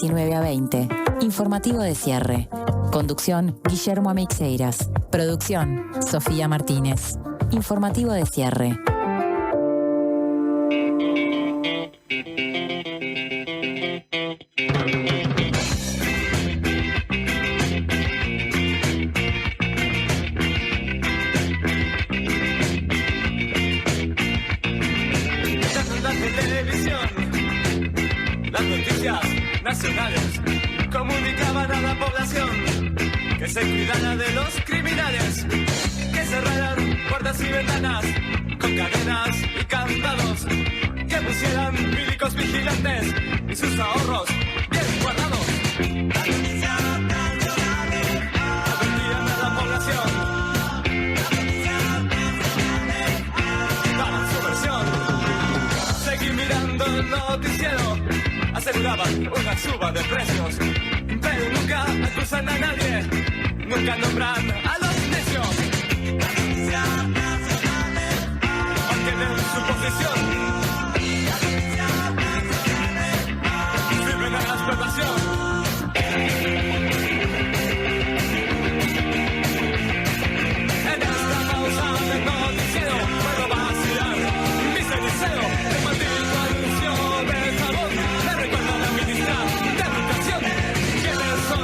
19 a 20. Informativo de cierre. Conducción, Guillermo Ameixeiras. Producción, Sofía Martínez. Informativo de cierre. Nacionales comunicaban a la población que se cuidara de los criminales, que cerraran puertas y ventanas con cadenas y candados, que pusieran milicos vigilantes y sus ahorros bien guardados. La noticia nacional advertían a la población. La noticia nacional daban su versión. Seguí mirando el noticiero. Aseguraban una suba de precios, pero nunca acusan a nadie, nunca nombran a los necios. La noticia nacional mantienen su posición. La noticia nacional sirven a la explotación. En esta pausa del noticiero puedo vacilar mi cenicero, el maldito anuncio del jabón.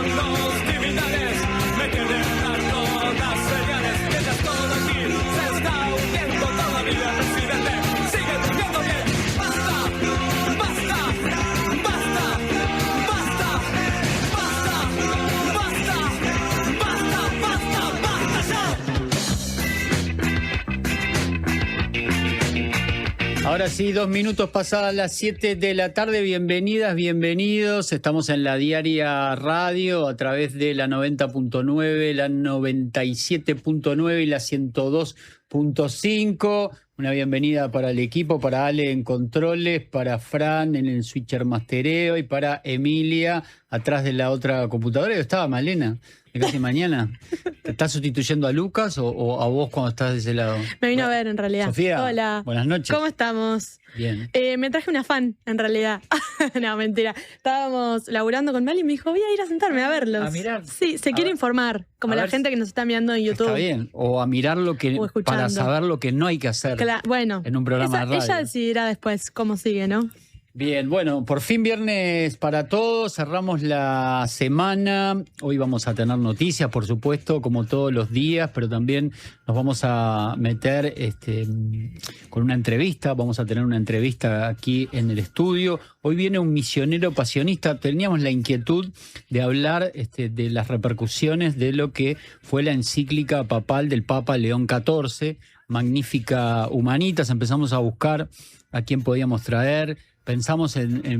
Los criminales me quieren dar todas señales. Mientras todo aquí se está hundiendo todavía, presidente sigue durmiendo bien. Basta, basta, basta, basta, basta, basta, basta, basta ya. Ahora sí, 2 minutos pasadas las 7 de la tarde. Bienvenidas, bienvenidos. Estamos en la Diaria Radio a través de la 90.9, la 97.9 y la 102.5. Una bienvenida para el equipo, para Ale en controles, para Fran en el switcher mastereo y para Emilia atrás de la otra computadora. Yo estaba Malena, de casi mañana. ¿Te estás sustituyendo a Lucas o a vos cuando estás de ese lado? Me vino a ver, en realidad. Sofía, hola. Buenas noches. ¿Cómo estamos? Bien. Me traje una fan, en realidad. No, mentira. Estábamos laburando con Mali y me dijo, voy a ir a sentarme a verlos. ¿A mirar? Sí, se quiere informar, como la gente que nos está mirando en YouTube. Está bien. O a mirar lo que para saber lo que no hay que hacer bueno, en un programa de radio. Ella decidirá después cómo sigue, ¿no? Bien, bueno, por fin viernes para todos, cerramos la semana, hoy vamos a tener noticias, por supuesto, como todos los días, pero también nos vamos a meter con una entrevista, vamos a tener una entrevista aquí en el estudio. Hoy viene un misionero pasionista, teníamos la inquietud de hablar de las repercusiones de lo que fue la encíclica papal del Papa León XIV, Magnificat Humanitas. Empezamos a buscar a quién podíamos traer. Pensamos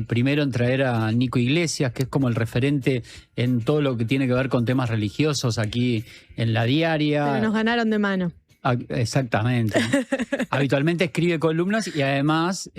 primero en traer a Nico Iglesias, que es como el referente en todo lo que tiene que ver con temas religiosos aquí en la Diaria. Pero nos ganaron de mano. Exactamente. Habitualmente escribe columnas y además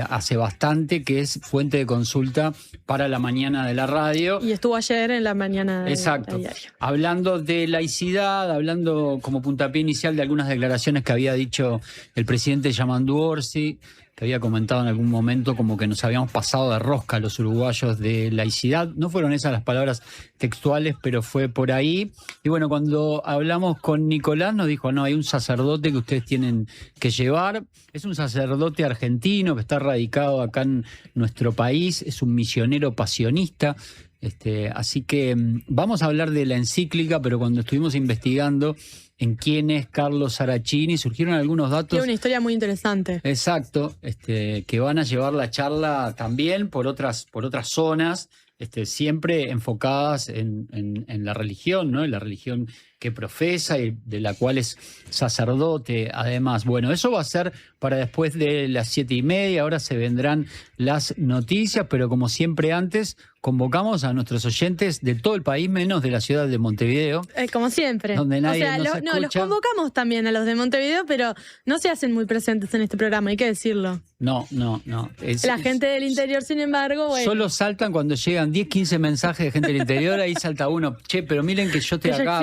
hace bastante que es fuente de consulta para la mañana de la radio. Y estuvo ayer en la mañana de la Diaria. Hablando de laicidad, hablando como puntapié inicial de algunas declaraciones que había dicho el presidente Yamandu Orsi, que había comentado en algún momento como que nos habíamos pasado de rosca los uruguayos de laicidad. No fueron esas las palabras textuales, pero fue por ahí. Y bueno, cuando hablamos con Nicolás nos dijo, no, hay un sacerdote que ustedes tienen que llevar. Es un sacerdote argentino que está radicado acá en nuestro país, es un misionero pasionista. Así que vamos a hablar de la encíclica, pero cuando estuvimos investigando en quién es Carlo Saracini, surgieron algunos datos. Tiene una historia muy interesante. Exacto, que van a llevar la charla también por otras zonas, siempre enfocadas en la religión, ¿no? En la religión que profesa y de la cual es sacerdote, además. Bueno, eso va a ser para después de las 7:30, ahora se vendrán las noticias, pero como siempre antes, convocamos a nuestros oyentes de todo el país, menos de la ciudad de Montevideo. Como siempre. Donde nadie nos no, escucha. Los convocamos también a los de Montevideo, pero no se hacen muy presentes en este programa, hay que decirlo. No. La gente del interior, sin embargo, bueno. Solo saltan cuando llegan 10, 15 mensajes de gente del interior, ahí salta uno. Che, pero miren que yo estoy acá,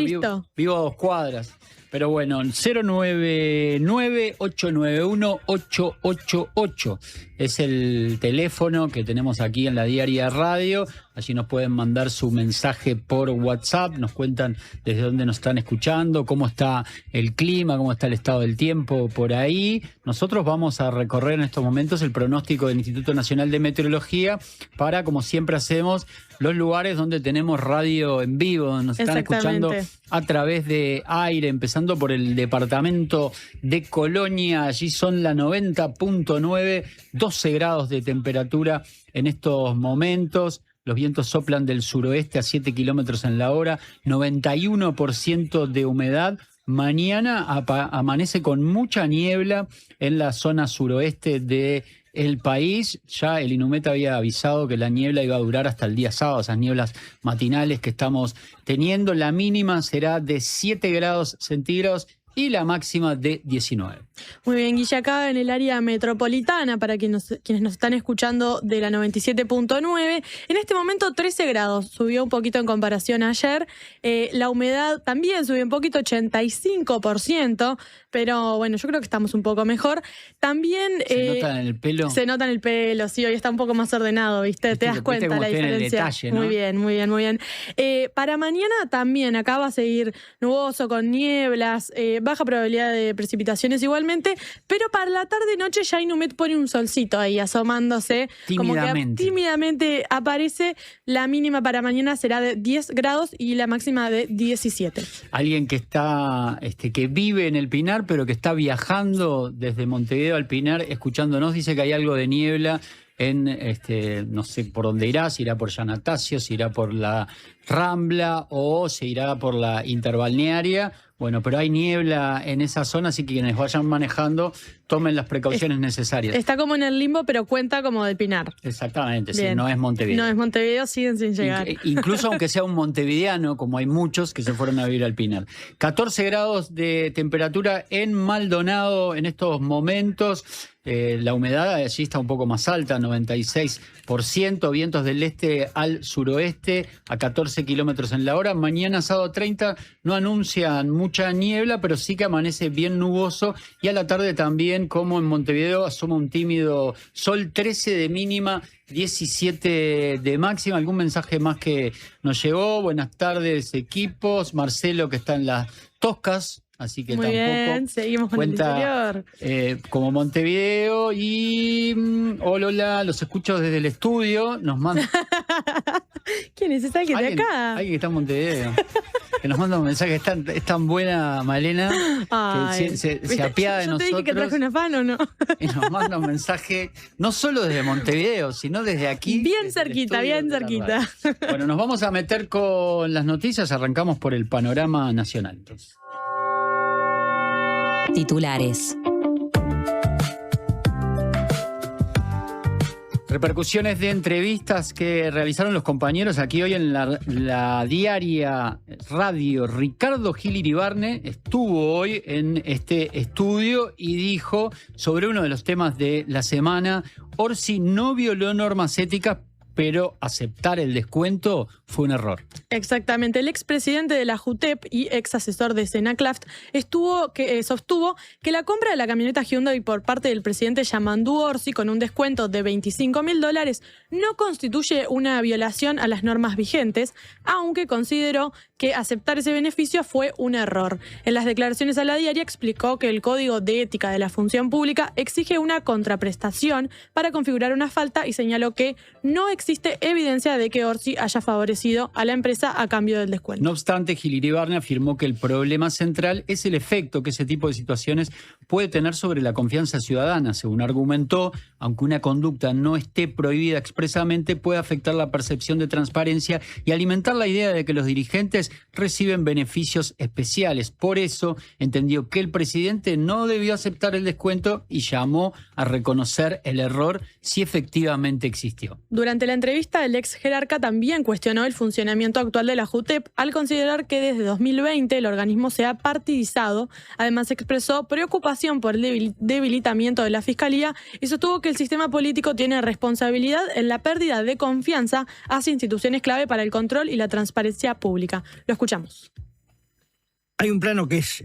vivo a 2 cuadras. Pero bueno, 099-891-888 es el teléfono que tenemos aquí en la Diaria Radio. Allí nos pueden mandar su mensaje por WhatsApp, nos cuentan desde dónde nos están escuchando, cómo está el clima, cómo está el estado del tiempo por ahí. Nosotros vamos a recorrer en estos momentos el pronóstico del Instituto Nacional de Meteorología para, como siempre hacemos, los lugares donde tenemos radio en vivo, donde nos están escuchando a través de aire, empezando por el departamento de Colonia. Allí son la 90.9, 12 grados de temperatura en estos momentos. Los vientos soplan del suroeste a 7 kilómetros en la hora, 91% de humedad. Mañana amanece con mucha niebla en la zona suroeste del país. Ya el INUMET había avisado que la niebla iba a durar hasta el día sábado, esas nieblas matinales que estamos teniendo. La mínima será de 7 grados centígrados y la máxima de 19. Muy bien, Guille, acá en el área metropolitana, para quienes nos están escuchando de la 97.9, en este momento 13 grados, subió un poquito en comparación a ayer. La humedad también subió un poquito, 85%, pero bueno, yo creo que estamos un poco mejor. También ¿se nota en el pelo? Se nota en el pelo, sí, hoy está un poco más ordenado, ¿viste? Te das cuenta la diferencia. Detalle, ¿no? Muy bien, muy bien, muy bien. Para mañana también, acá va a seguir nuboso, con nieblas, baja probabilidad de precipitaciones igualmente, pero para la tarde-noche ya INUMET pone un solcito ahí asomándose. Tímidamente. Como que tímidamente aparece. La mínima para mañana será de 10 grados y la máxima de 17. Alguien que está, que vive en el Pinar, pero que está viajando desde Montevideo al Pinar, escuchándonos, dice que hay algo de niebla en, no sé por dónde irá, si irá por Yanatacio, si irá por la Rambla o se irá por la Interbalnearia. Bueno, pero hay niebla en esa zona, así que quienes vayan manejando tomen las precauciones necesarias. Está como en el limbo, pero cuenta como del Pinar. Exactamente, bien. Sí, no es Montevideo. No es Montevideo, siguen sin llegar. Incluso aunque sea un montevideano, como hay muchos que se fueron a vivir al Pinar. 14 grados de temperatura en Maldonado en estos momentos. La humedad allí está un poco más alta, 96%, vientos del este al suroeste a 14 kilómetros en la hora. Mañana, sábado 30, no anuncian mucha niebla, pero sí que amanece bien nuboso. Y a la tarde también, como en Montevideo, asoma un tímido sol, 13 de mínima, 17 de máxima. ¿Algún mensaje más que nos llegó? Buenas tardes, equipos. Marcelo, que está en las Toscas. Así que muy tampoco bien, seguimos con cuenta, el interior. Como Montevideo. Y hola, los escucho desde el estudio. Nos manda. ¿Quién es? ¿Es alguien de acá? Alguien que está en Montevideo. Que nos manda un mensaje. Es tan buena Malena. Ay, que se apiada de nosotros. ¿Yo te dije que traje una fan o no? Y nos manda un mensaje no solo desde Montevideo, sino desde aquí. Bien cerquita, bien cerquita. Bueno, nos vamos a meter con las noticias. Arrancamos por el panorama nacional, entonces. Titulares. Repercusiones de entrevistas que realizaron los compañeros aquí hoy en la Diaria Radio. Ricardo Gil Iribarne estuvo hoy en este estudio y dijo sobre uno de los temas de la semana: Orsi no violó normas éticas, pero aceptar el descuento fue un error. Exactamente. El expresidente de la JUTEP y ex asesor de Senaclaft sostuvo que la compra de la camioneta Hyundai por parte del presidente Yamandu Orsi con un descuento de $25.000 no constituye una violación a las normas vigentes, aunque consideró que aceptar ese beneficio fue un error. En las declaraciones a la Diaria explicó que el Código de Ética de la Función Pública exige una contraprestación para configurar una falta y señaló que no existe evidencia de que Orsi haya favorecido a la empresa a cambio del descuento. No obstante, Gil Iribarne afirmó que el problema central es el efecto que ese tipo de situaciones puede tener sobre la confianza ciudadana. Según argumentó, aunque una conducta no esté prohibida expresamente, puede afectar la percepción de transparencia y alimentar la idea de que los dirigentes reciben beneficios especiales. Por eso entendió que el presidente no debió aceptar el descuento y llamó a reconocer el error si efectivamente existió. Durante la entrevista, el ex jerarca también cuestionó el funcionamiento actual de la JUTEP al considerar que desde 2020 el organismo se ha partidizado. Además, expresó preocupación por el debilitamiento de la Fiscalía y sostuvo que el sistema político tiene responsabilidad en la pérdida de confianza hacia instituciones clave para el control y la transparencia pública. Lo escuchamos. Hay un plano que es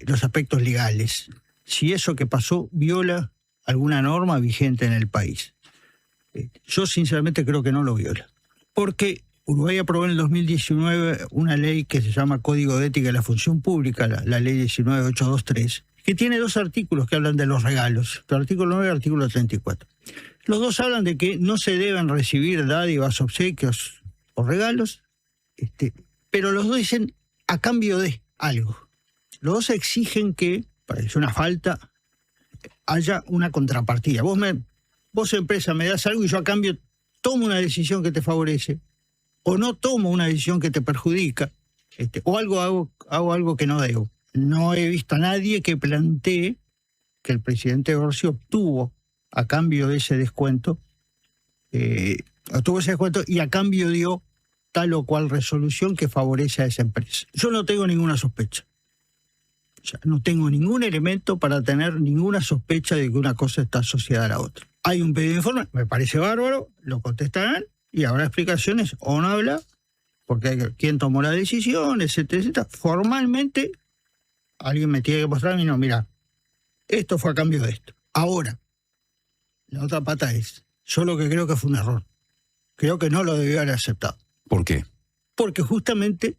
los aspectos legales. Si eso que pasó viola alguna norma vigente en el país. Yo sinceramente creo que no lo viola. Porque Uruguay aprobó en el 2019 una ley que se llama Código de Ética de la Función Pública, la ley 19823, que tiene 2 artículos que hablan de los regalos, el artículo 9 y el artículo 34. Los 2 hablan de que no se deben recibir dádivas, obsequios o regalos, pero los 2 dicen a cambio de algo. Los 2 exigen que, para que sea una falta, haya una contrapartida. Vos empresa me das algo y yo a cambio tomo una decisión que te favorece, o no tomo una decisión que te perjudica, o hago algo que no debo. No he visto a nadie que plantee que el presidente Orsi obtuvo a cambio de ese descuento, y a cambio dio tal o cual resolución que favorece a esa empresa. Yo no tengo ninguna sospecha. O sea, no tengo ningún elemento para tener ninguna sospecha de que una cosa está asociada a la otra. Hay un pedido de informe, me parece bárbaro, lo contestarán y habrá explicaciones o no habla, porque hay quién tomó la decisión, etcétera, etcétera. Formalmente, alguien me tiene que mostrar a mí, no, mira, esto fue a cambio de esto. Ahora, la otra pata es, yo lo que creo que fue un error. Creo que no lo debió haber aceptado. ¿Por qué? Porque justamente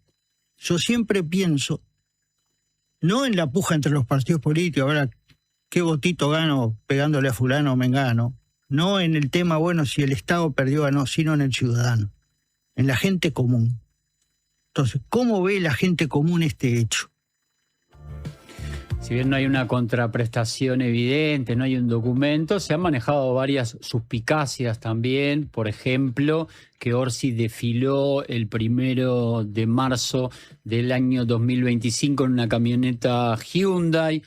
yo siempre pienso, no en la puja entre los partidos políticos, ahora qué votito gano pegándole a fulano o mengano, no en el tema, bueno, si el Estado perdió o no, sino en el ciudadano, en la gente común. Entonces, ¿cómo ve la gente común este hecho? Si bien no hay una contraprestación evidente, no hay un documento, se han manejado varias suspicacias también. Por ejemplo, que Orsi desfiló el 1 de marzo del año 2025 en una camioneta Hyundai.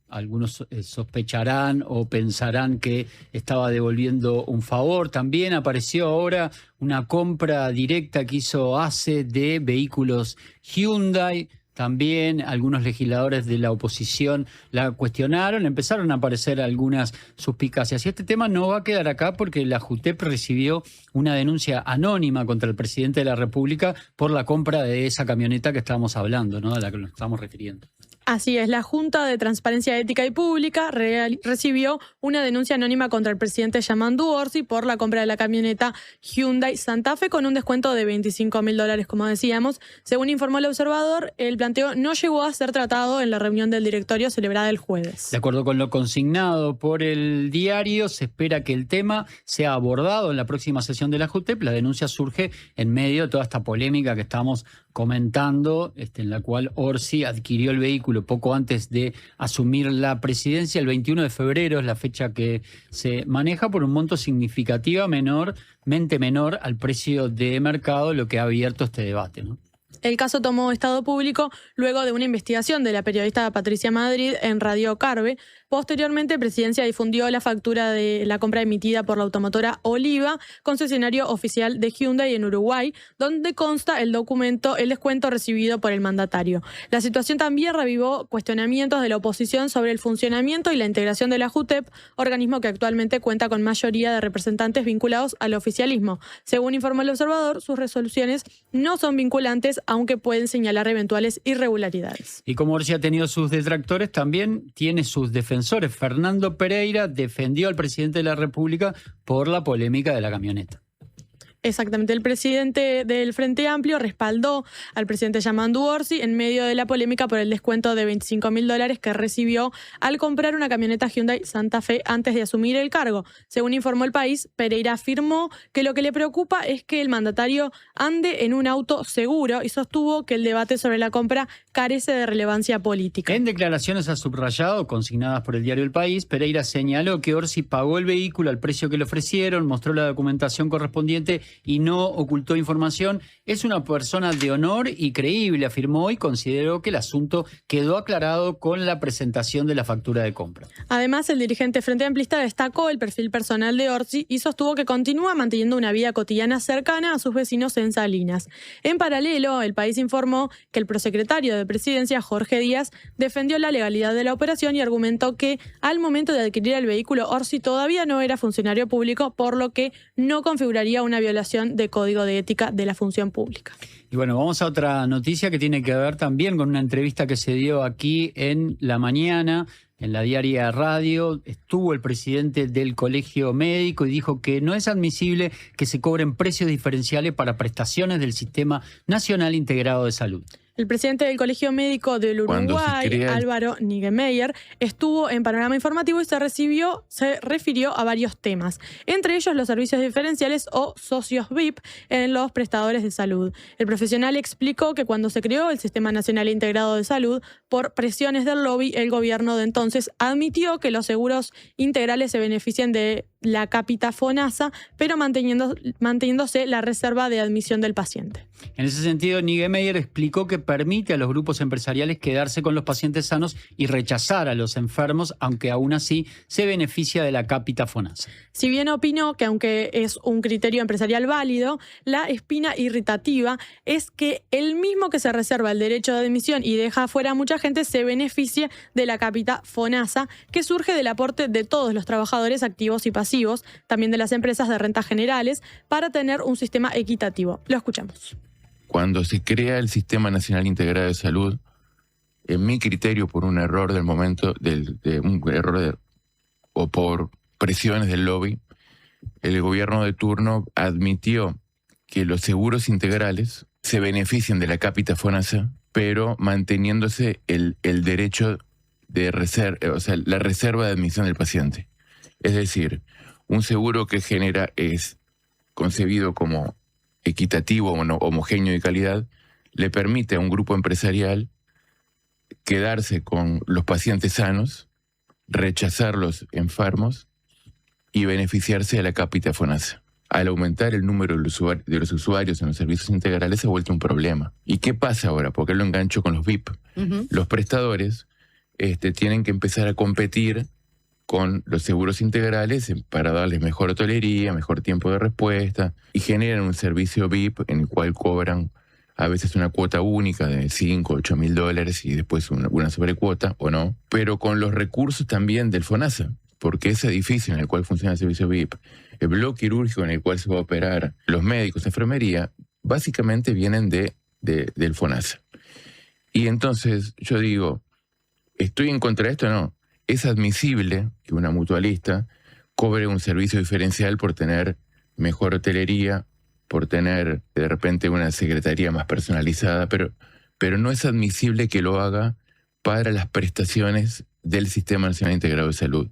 Algunos sospecharán o pensarán que estaba devolviendo un favor. También apareció ahora una compra directa que hizo ACE de vehículos Hyundai. También algunos legisladores de la oposición la cuestionaron, empezaron a aparecer algunas suspicacias. Y este tema no va a quedar acá porque la JUTEP recibió una denuncia anónima contra el presidente de la República por la compra de esa camioneta que estábamos hablando, ¿no? A la que nos estamos refiriendo. Así es, la Junta de Transparencia Ética y Pública recibió una denuncia anónima contra el presidente Yamandu Orsi por la compra de la camioneta Hyundai Santa Fe con un descuento de $25.000, como decíamos. Según informó el Observador, el planteo no llegó a ser tratado en la reunión del directorio celebrada el jueves. De acuerdo con lo consignado por el diario, se espera que el tema sea abordado en la próxima sesión de la JUTEP. La denuncia surge en medio de toda esta polémica que estamos comentando, en la cual Orsi adquirió el vehículo poco antes de asumir la presidencia. El 21 de febrero es la fecha que se maneja, por un monto significativamente menor al precio de mercado, lo que ha abierto este debate, ¿no? El caso tomó estado público luego de una investigación de la periodista Patricia Madrid en Radio Carve. Posteriormente, Presidencia difundió la factura de la compra emitida por la automotora Oliva, concesionario oficial de Hyundai en Uruguay, donde consta el descuento recibido por el mandatario. La situación también revivó cuestionamientos de la oposición sobre el funcionamiento y la integración de la JUTEP, organismo que actualmente cuenta con mayoría de representantes vinculados al oficialismo. Según informó el Observador, sus resoluciones no son vinculantes, aunque pueden señalar eventuales irregularidades. Y como Orsi ha tenido sus detractores, también tiene sus defensores. Fernando Pereira defendió al presidente de la República por la polémica de la camioneta. Exactamente, el presidente del Frente Amplio respaldó al presidente Yamandu Orsi en medio de la polémica por el descuento de $25.000 que recibió al comprar una camioneta Hyundai Santa Fe antes de asumir el cargo. Según informó El País, Pereira afirmó que lo que le preocupa es que el mandatario ande en un auto seguro y sostuvo que el debate sobre la compra carece de relevancia política. En declaraciones a subrayado, consignadas por el diario El País, Pereira señaló que Orsi pagó el vehículo al precio que le ofrecieron, mostró la documentación correspondiente y no ocultó información. Es una persona de honor y creíble, afirmó, y consideró que el asunto quedó aclarado con la presentación de la factura de compra. Además, el dirigente Frente Amplista destacó el perfil personal de Orsi y sostuvo que continúa manteniendo una vida cotidiana cercana a sus vecinos en Salinas. En paralelo, El País informó que el prosecretario de de Presidencia, Jorge Díaz, defendió la legalidad de la operación y argumentó que al momento de adquirir el vehículo, Orsi todavía no era funcionario público, por lo que no configuraría una violación de Código de Ética de la Función Pública. Y bueno, vamos a otra noticia que tiene que ver también con una entrevista que se dio aquí en La Mañana, en la Diaria Radio. Estuvo el presidente del Colegio Médico y dijo que no es admisible que se cobren precios diferenciales para prestaciones del Sistema Nacional Integrado de Salud. El presidente del Colegio Médico del Uruguay, Álvaro Niggemeier, estuvo en Panorama Informativo y se refirió a varios temas, entre ellos los servicios diferenciales o socios VIP en los prestadores de salud. El profesional explicó que cuando se creó el Sistema Nacional Integrado de Salud, por presiones del lobby, el gobierno de entonces admitió que los seguros integrales se benefician de la cápita FONASA, pero manteniéndose la reserva de admisión del paciente. En ese sentido, Niggemeier explicó que permite a los grupos empresariales quedarse con los pacientes sanos y rechazar a los enfermos, aunque aún así se beneficia de la cápita FONASA. Si bien opinó que aunque es un criterio empresarial válido, la espina irritativa es que el mismo que se reserva el derecho de admisión y deja afuera a mucha gente se beneficie de la cápita FONASA, que surge del aporte de todos los trabajadores activos y pasivos, también de las empresas de rentas generales, para tener un sistema equitativo. Lo escuchamos. Cuando se crea el Sistema Nacional Integrado de Salud, en mi criterio, por un error del momento, o por presiones del lobby, el gobierno de turno admitió que los seguros integrales se benefician de la cápita FONASA, pero manteniéndose el derecho de la reserva de admisión del paciente. Es decir, un seguro que es concebido como equitativo o homogéneo de calidad, le permite a un grupo empresarial quedarse con los pacientes sanos, rechazar los enfermos y beneficiarse de la cápita FONASA. Al aumentar el número de los usuarios en los servicios integrales se ha vuelto un problema. ¿Y qué pasa ahora? Porque lo engancho con los VIP. Los prestadores tienen que empezar a competir con los seguros integrales para darles mejor hotelería, mejor tiempo de respuesta, y generan un servicio VIP en el cual cobran a veces una cuota única de $5.000 o $8.000 y después una sobrecuota o no, pero con los recursos también del FONASA, porque ese edificio en el cual funciona el servicio VIP, el bloque quirúrgico en el cual se va a operar, los médicos, enfermería, básicamente vienen del FONASA. Y entonces yo digo, ¿estoy en contra de esto o no? Es admisible que una mutualista cobre un servicio diferencial por tener mejor hotelería, por tener de repente una secretaría más personalizada, pero no es admisible que lo haga para las prestaciones del Sistema Nacional Integrado de Salud.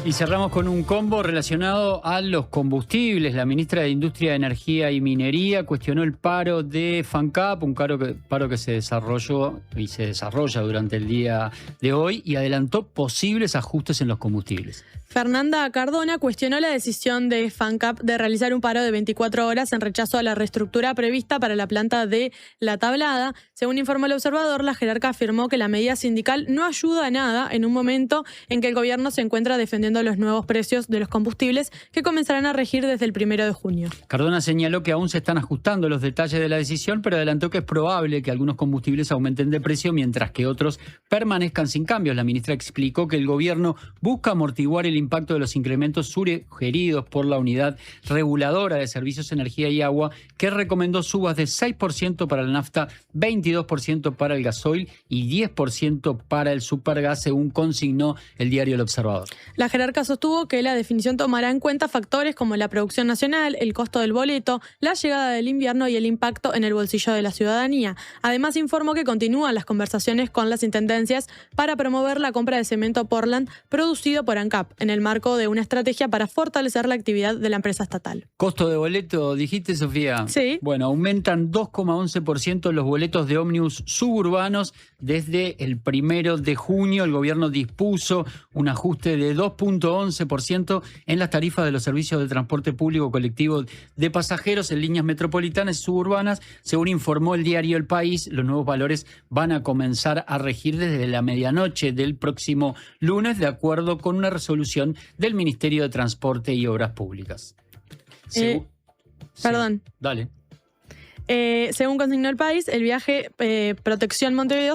Y cerramos con un combo relacionado a los combustibles. La ministra de Industria, Energía y Minería cuestionó el paro de FANCAP, un paro que se desarrolló y se desarrolla durante el día de hoy, y adelantó posibles ajustes en los combustibles. Fernanda Cardona cuestionó la decisión de FANCAP de realizar un paro de 24 horas en rechazo a la reestructura prevista para la planta de La Tablada. Según informó El Observador, la jerarca afirmó que la medida sindical no ayuda a nada en un momento en que el gobierno se encuentra defendiendo los nuevos precios de los combustibles que comenzarán a regir desde el 1 de junio. Cardona señaló que aún se están ajustando los detalles de la decisión, pero adelantó que es probable que algunos combustibles aumenten de precio mientras que otros permanezcan sin cambios. La ministra explicó que el gobierno busca amortiguar el impacto de los incrementos sugeridos por la Unidad Reguladora de Servicios, Energía y Agua, que recomendó subas de 6% para la nafta, 22% para el gasoil y 10% para el supergas, según consignó el diario El Observador. La jerarca sostuvo que la definición tomará en cuenta factores como la producción nacional, el costo del boleto, la llegada del invierno y el impacto en el bolsillo de la ciudadanía. Además, informó que continúan las conversaciones con las intendencias para promover la compra de cemento Portland producido por ANCAP, en el marco de una estrategia para fortalecer la actividad de la empresa estatal. ¿Costo de boleto, dijiste, Sofía? Sí. Bueno, aumentan 2,11% los boletos de ómnibus suburbanos desde el 1 de junio. El gobierno dispuso un ajuste de 2,11% en las tarifas de los servicios de transporte público colectivo de pasajeros en líneas metropolitanas y suburbanas. Según informó el diario El País, los nuevos valores van a comenzar a regir desde la medianoche del próximo lunes, de acuerdo con una resolución del Ministerio de Transporte y Obras Públicas. Perdón. Dale. Según consignó El País, el viaje Protección Montevideo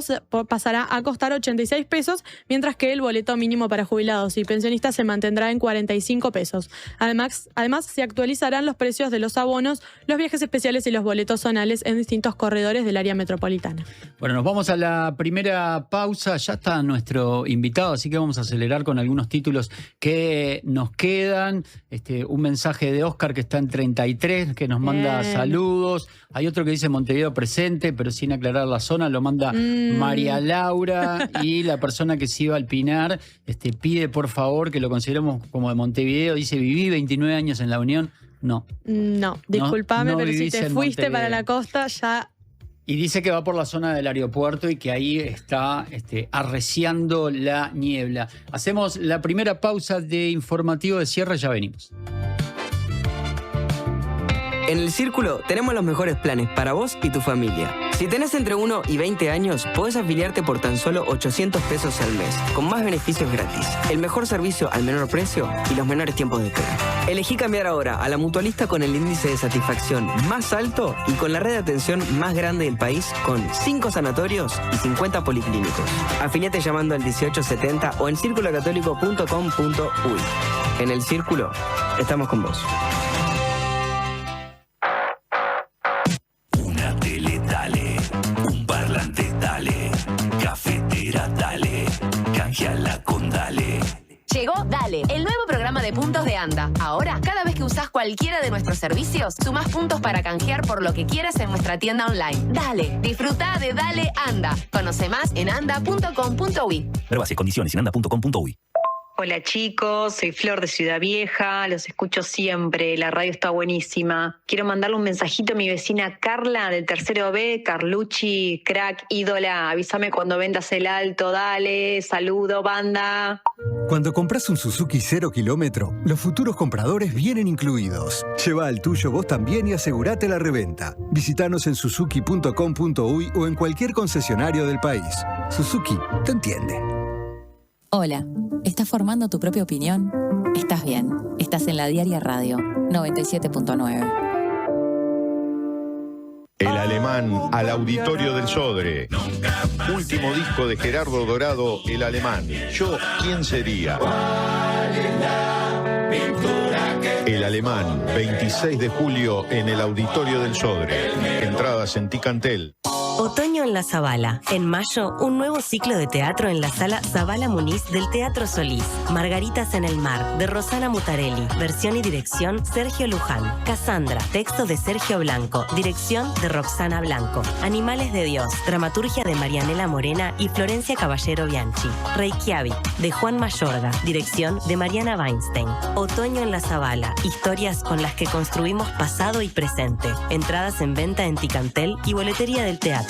pasará a costar 86 pesos, mientras que el boleto mínimo para jubilados y pensionistas se mantendrá en 45 pesos. Además, se actualizarán los precios de los abonos, los viajes especiales y los boletos zonales en distintos corredores del área metropolitana. Bueno, nos vamos a la primera pausa. Ya está nuestro invitado, así que vamos a acelerar con algunos títulos que nos quedan. Un mensaje de Oscar que está en 33, que nos manda saludos. Hay otro que dice Montevideo presente, pero sin aclarar la zona, lo manda María Laura. Y la persona que se iba al Pinar pide por favor que lo consideremos como de Montevideo. Dice, viví 29 años en La Unión. No, disculpame, no pero si te fuiste para la costa ya... Y dice que va por la zona del aeropuerto y que ahí está arreciando la niebla. Hacemos la primera pausa de informativo de cierre, ya venimos. En El Círculo tenemos los mejores planes para vos y tu familia. Si tenés entre 1 y 20 años, podés afiliarte por tan solo 800 pesos al mes, con más beneficios gratis, el mejor servicio al menor precio y los menores tiempos de espera. Elegí cambiar ahora a la mutualista con el índice de satisfacción más alto y con la red de atención más grande del país, con 5 sanatorios y 50 policlínicos. Afiliate llamando al 1870 o en circulocatólico.com.uy. En El Círculo, estamos con vos. Llegó Dale, el nuevo programa de puntos de Anda. Ahora, cada vez que usás cualquiera de nuestros servicios, sumás puntos para canjear por lo que quieras en nuestra tienda online. Dale, disfruta de Dale Anda. Conoce más en anda.com.uy. Pruebas y condiciones en anda.com.uy. Hola chicos, soy Flor de Ciudad Vieja, los escucho siempre, la radio está buenísima. Quiero mandarle un mensajito a mi vecina Carla del tercero B, Carlucci, crack, ídola, avísame cuando vendas el alto, dale, saludo, banda. Cuando compras un Suzuki 0 kilómetro, los futuros compradores vienen incluidos. Lleva el tuyo vos también y asegurate la reventa. Visítanos en suzuki.com.uy o en cualquier concesionario del país. Suzuki te entiende. Hola, ¿estás formando tu propia opinión? Estás bien, estás en La Diaria Radio 97.9. El Alemán al Auditorio del Sodre. Último disco de Gerardo Dorado, El Alemán. Yo, ¿quién sería? El Alemán, 26 de julio en el Auditorio del Sodre. Entradas en Ticantel. Otoño en la Zabala. En mayo, un nuevo ciclo de teatro en la sala Zabala Muniz del Teatro Solís. Margaritas en el mar, de Rosana Mutarelli. Versión y dirección, Sergio Luján. Cassandra, texto de Sergio Blanco. Dirección de Roxana Blanco. Animales de Dios, dramaturgia de Marianela Morena y Florencia Caballero Bianchi. Reykjavik, de Juan Mayorga. Dirección de Mariana Weinstein. Otoño en la Zabala. Historias con las que construimos pasado y presente. Entradas en venta en Ticantel y boletería del teatro.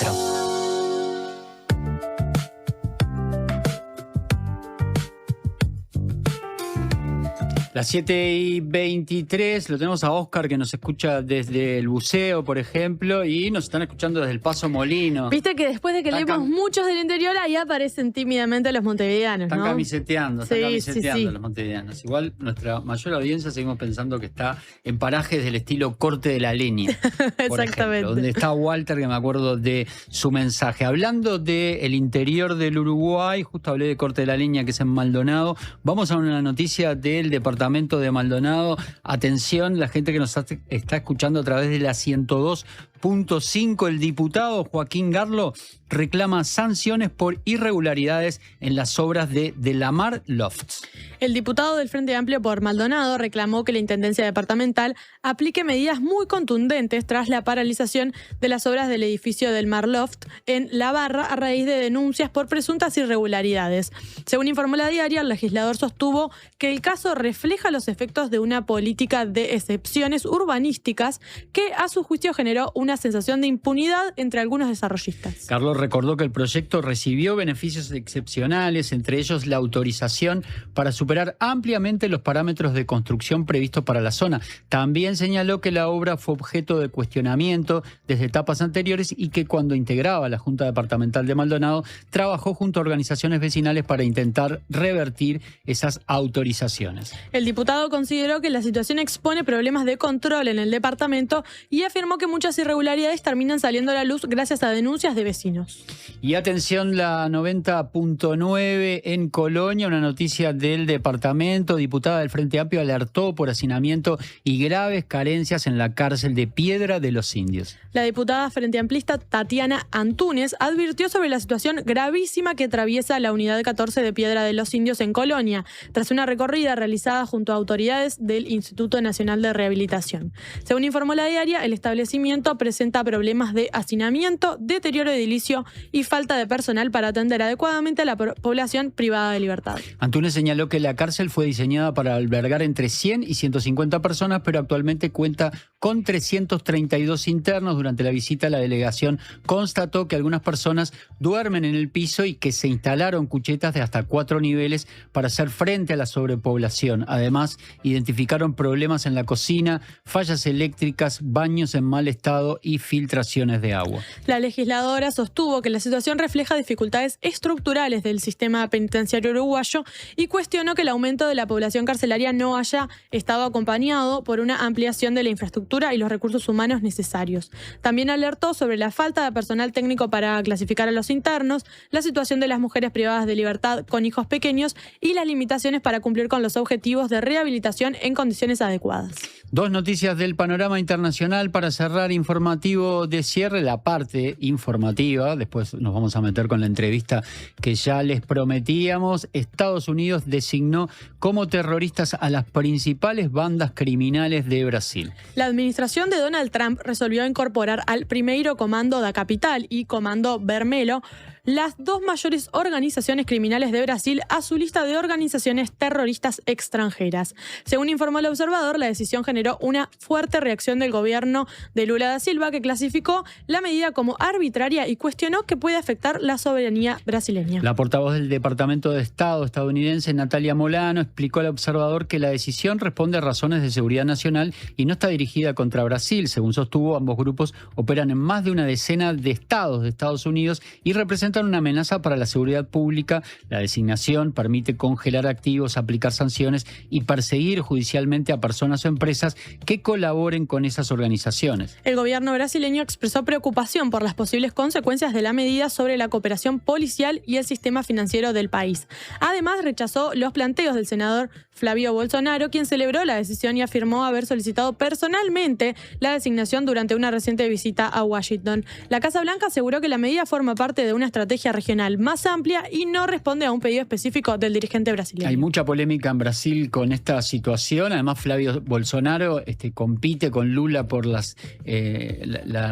Las 7:23, lo tenemos a Oscar que nos escucha desde el buceo, por ejemplo, y nos están escuchando desde el Paso Molino. Viste que después de que leemos muchos del interior, ahí aparecen tímidamente los montevideanos, Están ¿no? camiseteando Sí. los montevideanos. Igual nuestra mayor audiencia seguimos pensando que está en parajes del estilo Corte de la Leña. Exactamente. Ejemplo, donde está Walter, que me acuerdo de su mensaje. Hablando del interior del Uruguay, justo hablé de Corte de la Leña, que es en Maldonado. Vamos a una noticia del departamento de Maldonado. Atención, la gente que nos está escuchando a través de la 102.5, el diputado Joaquín Garlo reclama sanciones por irregularidades en las obras de la Mar Lofts. El diputado del Frente Amplio por Maldonado reclamó que la Intendencia Departamental aplique medidas muy contundentes tras la paralización de las obras del edificio del Mar Loft en La Barra a raíz de denuncias por presuntas irregularidades. Según informó La Diaria, el legislador sostuvo que el caso refleja los efectos de una política de excepciones urbanísticas que a su juicio generó una sensación de impunidad entre algunos desarrollistas. Carlos recordó que el proyecto recibió beneficios excepcionales, entre ellos la autorización para superar ampliamente los parámetros de construcción previstos para la zona. También señaló que la obra fue objeto de cuestionamiento desde etapas anteriores y que cuando integraba la Junta Departamental de Maldonado trabajó junto a organizaciones vecinales para intentar revertir esas autorizaciones. El diputado consideró que la situación expone problemas de control en el departamento y afirmó que muchas irregularidades irregularidades terminan saliendo a la luz gracias a denuncias de vecinos. Y atención, la 90.9 en Colonia, una noticia del departamento. Diputada del Frente Amplio alertó por hacinamiento y graves carencias en la cárcel de Piedra de los Indios. La diputada frente amplista Tatiana Antúnez advirtió sobre la situación gravísima que atraviesa la unidad 14 de Piedra de los Indios en Colonia, tras una recorrida realizada junto a autoridades del Instituto Nacional de Rehabilitación. Según informó la diaria, el establecimiento presenta problemas de hacinamiento, deterioro edilicio y falta de personal para atender adecuadamente a la población privada de libertad. Antúnez señaló que la cárcel fue diseñada para albergar entre 100 y 150 personas, pero actualmente cuenta con 332 internos. Durante la visita, la delegación constató que algunas personas duermen en el piso y que se instalaron cuchetas de hasta 4 niveles para hacer frente a la sobrepoblación. Además, identificaron problemas en la cocina, fallas eléctricas, baños en mal estado y filtraciones de agua. La legisladora sostuvo que la situación refleja dificultades estructurales del sistema penitenciario uruguayo y cuestionó que el aumento de la población carcelaria no haya estado acompañado por una ampliación de la infraestructura y los recursos humanos necesarios. También alertó sobre la falta de personal técnico para clasificar a los internos, la situación de las mujeres privadas de libertad con hijos pequeños y las limitaciones para cumplir con los objetivos de rehabilitación en condiciones adecuadas. Dos noticias del panorama internacional para cerrar informativo de cierre, la parte informativa. Después nos vamos a meter con la entrevista que ya les prometíamos. Estados Unidos designó como terroristas a las principales bandas criminales de Brasil. La administración de Donald Trump resolvió incorporar al Primeiro Comando da Capital y Comando Vermelho, las dos mayores organizaciones criminales de Brasil, a su lista de organizaciones terroristas extranjeras. Según informó el Observador, la decisión generó una fuerte reacción del gobierno de Lula da Silva, que clasificó la medida como arbitraria y cuestionó que puede afectar la soberanía brasileña. La portavoz del Departamento de Estado estadounidense, Natalia Molano, explicó al Observador que la decisión responde a razones de seguridad nacional y no está dirigida contra Brasil. Según sostuvo, ambos grupos operan en más de una decena de estados de Estados Unidos y representan una amenaza para la seguridad pública. La designación permite congelar activos, aplicar sanciones y perseguir judicialmente a personas o empresas que colaboren con esas organizaciones. El gobierno brasileño expresó preocupación por las posibles consecuencias de la medida sobre la cooperación policial y el sistema financiero del país. Además, rechazó los planteos del senador Flavio Bolsonaro, quien celebró la decisión y afirmó haber solicitado personalmente la designación durante una reciente visita a Washington. La Casa Blanca aseguró que la medida forma parte de una estrategia regional más amplia y no responde a un pedido específico del dirigente brasileño. Hay mucha polémica en Brasil con esta situación. Además, Flavio Bolsonaro compite con Lula por la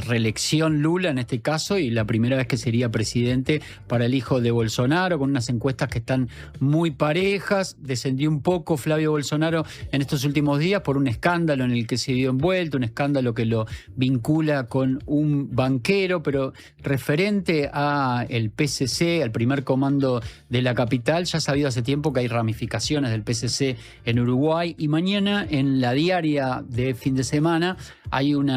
reelección Lula en este caso, y la primera vez que sería presidente para el hijo de Bolsonaro, con unas encuestas que están muy parejas. Descendió un poco Flavio Bolsonaro en estos últimos días por un escándalo en el que se vio envuelto, un escándalo que lo vincula con un banquero, pero referente a el PCC, al primer comando de la capital, ya sabido hace tiempo que hay ramificaciones del PCC en Uruguay, y mañana en la diaria de fin de semana hay un